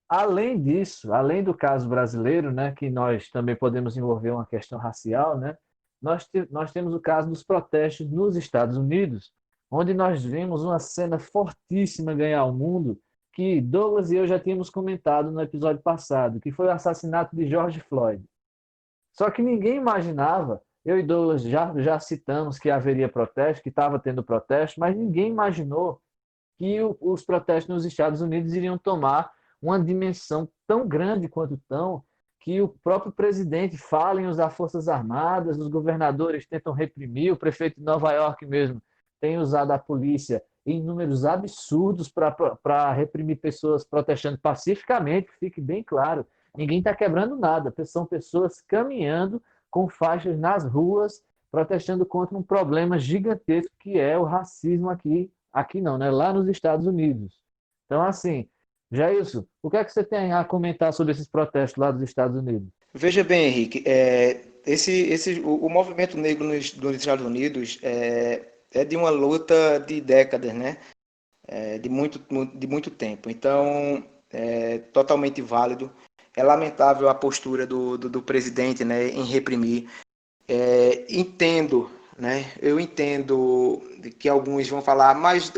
além disso, além do caso brasileiro, né, que nós também podemos envolver uma questão racial, né, nós temos o caso dos protestos nos Estados Unidos, onde nós vimos uma cena fortíssima ganhar o mundo, que Douglas e eu já tínhamos comentado no episódio passado, que foi o assassinato de George Floyd. Só que ninguém imaginava, eu e Douglas já citamos que haveria protesto, que estava tendo protesto, mas ninguém imaginou que os protestos nos Estados Unidos iriam tomar uma dimensão tão grande quanto tão, que o próprio presidente fala em usar forças armadas, os governadores tentam reprimir, o prefeito de Nova York mesmo tem usado a polícia em números absurdos para reprimir pessoas protestando pacificamente, que fique bem claro, ninguém está quebrando nada, são pessoas caminhando com faixas nas ruas, protestando contra um problema gigantesco que é o racismo aqui não, né? Lá nos Estados Unidos. Então, assim, Jailson, o que é que você tem a comentar sobre esses protestos lá dos Estados Unidos? Veja bem, Henrique, o movimento negro nos Estados Unidos é de uma luta de décadas, né? De muito tempo. Então, é totalmente válido. É lamentável a postura do presidente, né, em reprimir. Entendo, né? Eu entendo que alguns vão falar, mas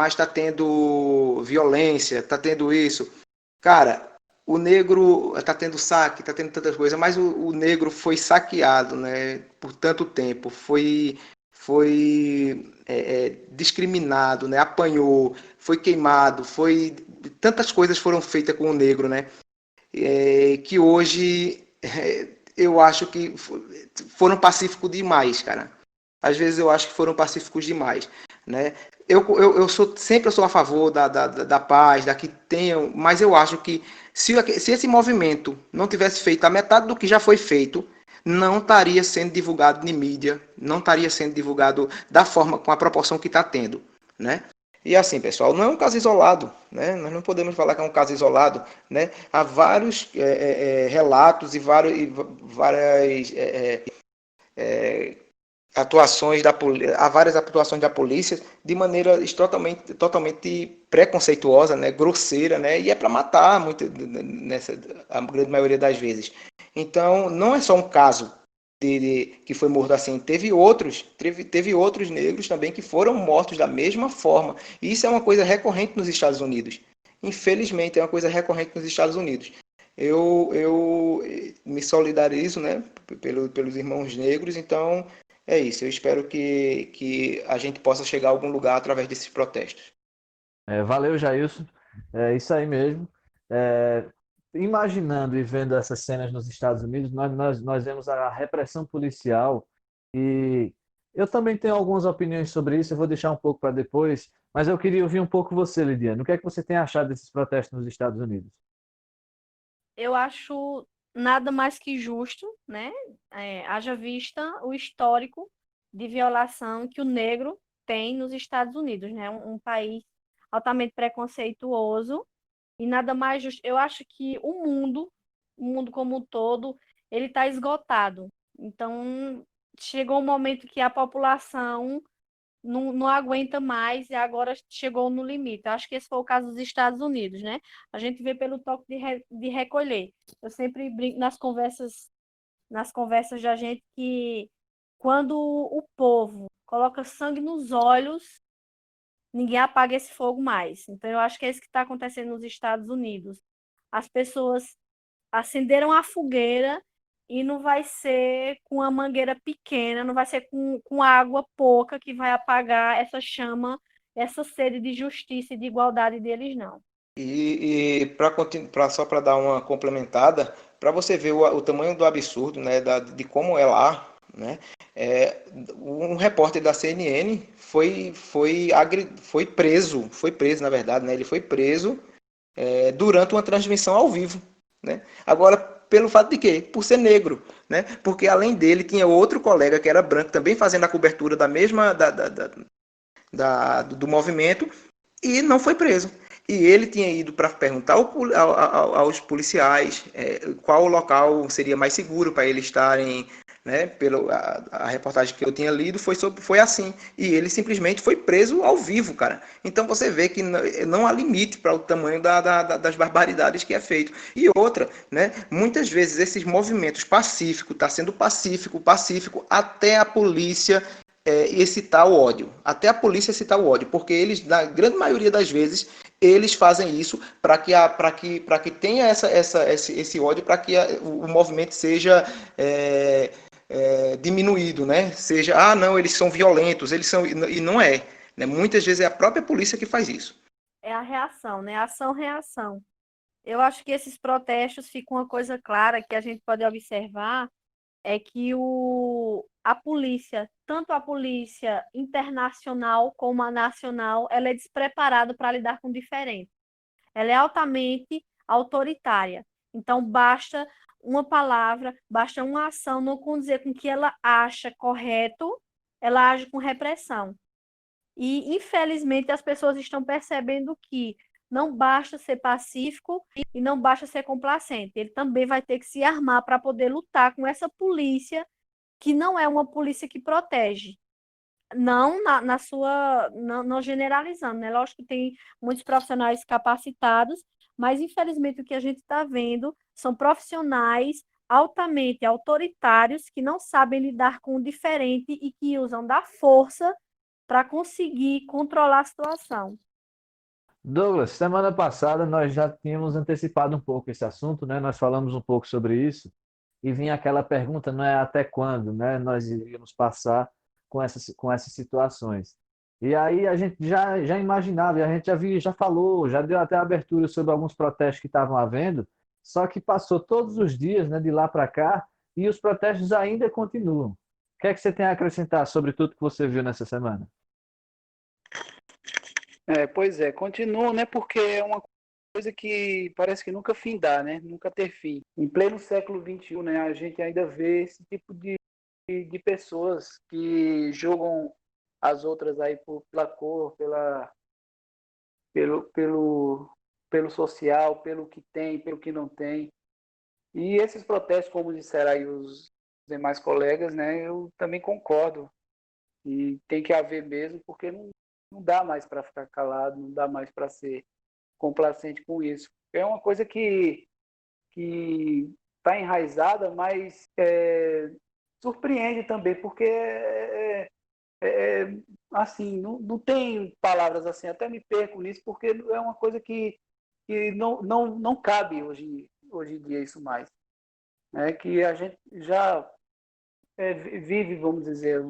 está tendo violência, está tendo isso. Cara, o negro está tendo saque, está tendo tantas coisas, mas o negro foi saqueado, né, por tanto tempo, foi discriminado, né, apanhou, foi queimado, tantas coisas foram feitas com o negro, né, que hoje eu acho que foram pacíficos demais, cara. Às vezes eu acho que foram pacíficos demais, né? Sempre sou a favor da paz, da que tenham, mas eu acho que se esse movimento não tivesse feito a metade do que já foi feito, não estaria sendo divulgado em mídia, não estaria sendo divulgado da forma, com a proporção que está tendo, né? E assim, pessoal, não é um caso isolado, né? Nós não podemos falar que é um caso isolado, né? Há vários relatos e várias atuações há várias atuações da polícia de maneira totalmente preconceituosa, né, grosseira, né, e é para matar a grande maioria das vezes. Então, não é só um caso que foi morto assim, teve outros negros também que foram mortos da mesma forma. E isso é uma coisa recorrente nos Estados Unidos. Infelizmente, é uma coisa recorrente nos Estados Unidos. Eu me solidarizo, né, pelos irmãos negros, então é isso, eu espero que a gente possa chegar a algum lugar através desses protestos. Valeu, Jailson. É isso aí mesmo. Imaginando e vendo essas cenas nos Estados Unidos, nós vemos a repressão policial e eu também tenho algumas opiniões sobre isso, eu vou deixar um pouco para depois, mas eu queria ouvir um pouco você, Lidiane. O que é que você tem achado desses protestos nos Estados Unidos? Eu acho nada mais que justo, né? Haja vista o histórico de violação que o negro tem nos Estados Unidos, né? Um país altamente preconceituoso e nada mais justo. Eu acho que o mundo como um todo, ele está esgotado Então, chegou um momento que a população não aguenta mais e agora chegou no limite. Eu acho que esse foi o caso dos Estados Unidos, né? A gente vê pelo toque de recolher. Eu sempre brinco nas conversas da gente que quando o povo coloca sangue nos olhos, ninguém apaga esse fogo mais. Então, eu acho que é isso que está acontecendo nos Estados Unidos. As pessoas acenderam a fogueira e não vai ser com a mangueira pequena, não vai ser com água pouca que vai apagar essa chama, essa sede de justiça e de igualdade deles, não. Só para dar uma complementada, para você ver o tamanho do absurdo, né, de como é lá, né, um repórter da CNN foi preso, na verdade, né, ele foi preso durante uma transmissão ao vivo, né? Agora, pelo fato de quê? Por ser negro, né? Porque além dele tinha outro colega que era branco também fazendo a cobertura da mesma do movimento e não foi preso. E ele tinha ido para perguntar aos policiais qual o local seria mais seguro para eles estarem, né? A reportagem que eu tinha lido foi assim. E ele simplesmente foi preso ao vivo, cara. Então você vê que não há limite para o tamanho das barbaridades que é feito. E outra, né? Muitas vezes esses movimentos pacíficos, está sendo pacífico, até a polícia excitar o ódio. Até a polícia excitar o ódio, porque eles, na grande maioria das vezes, eles fazem isso para que tenha esse ódio, para que o movimento seja diminuído, né? Seja, não, eles são violentos, eles são. E não é. Né? Muitas vezes é a própria polícia que faz isso. É a reação, né? Ação-reação. Eu acho que esses protestos ficam uma coisa clara que a gente pode observar é que a polícia, tanto a polícia internacional como a nacional, ela é despreparada para lidar com o diferente. Ela é altamente autoritária. Então, basta uma palavra, basta uma ação não condizer com o que ela acha correto, ela age com repressão. E, infelizmente, as pessoas estão percebendo que não basta ser pacífico e não basta ser complacente. Ele também vai ter que se armar para poder lutar com essa polícia, que não é uma polícia que protege. Não na sua, não generalizando, né? Lógico que tem muitos profissionais capacitados, mas infelizmente o que a gente está vendo são profissionais altamente autoritários que não sabem lidar com o diferente e que usam da força para conseguir controlar a situação. Douglas, semana passada nós já tínhamos antecipado um pouco esse assunto, né? Nós falamos um pouco sobre isso e vinha aquela pergunta, não é até quando, né? Nós iríamos passar com essas situações. E aí a gente já imaginava, e a gente já falou, já deu até abertura sobre alguns protestos que estavam havendo, só que passou todos os dias, né, de lá para cá e os protestos ainda continuam. O que é que você tem a acrescentar sobre tudo que você viu nessa semana? Pois é, continua, né? Porque é uma coisa que parece que nunca findar, né? Nunca ter fim. Em pleno século XXI, né? A gente ainda vê esse tipo de pessoas que julgam as outras aí pela cor, pelo social, pelo que tem, pelo que não tem. E esses protestos, como disseram aí os demais colegas, né? Eu também concordo. E tem que haver mesmo, porque não dá mais para ficar calado, não dá mais para ser complacente com isso. É uma coisa que está enraizada, mas surpreende também, porque assim, não tem palavras assim, até me perco nisso, porque é uma coisa que não cabe hoje em dia isso mais. É que a gente já vive, vamos dizer,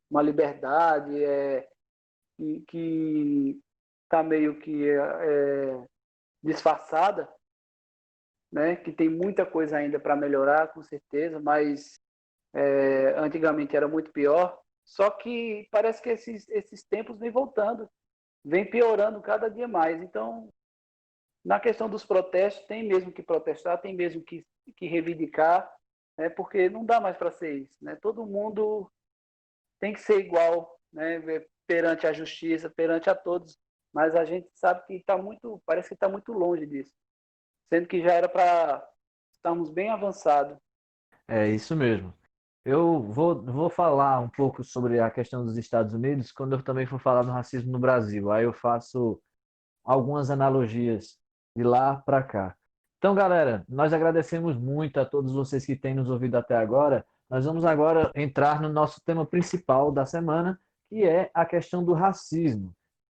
uma liberdade, que está meio que disfarçada, né? Que tem muita coisa ainda para melhorar, com certeza, mas antigamente era muito pior. Só que parece que esses tempos vêm voltando, vem piorando cada dia mais. Então, na questão dos protestos, tem mesmo que protestar, tem mesmo que reivindicar, né? Porque não dá mais para ser isso, né? Todo mundo tem que ser igual, né? Perante a justiça, perante a todos. Mas a gente sabe que parece que está muito longe disso, sendo que já era para estarmos bem avançados. É isso mesmo. Eu vou falar um pouco sobre a questão dos Estados Unidos quando eu também for falar do racismo no Brasil. Aí eu faço algumas analogias de lá para cá. Então, galera, nós agradecemos muito a todos vocês que têm nos ouvido até agora. Nós vamos agora entrar no nosso tema principal da semana, que é a questão do racismo.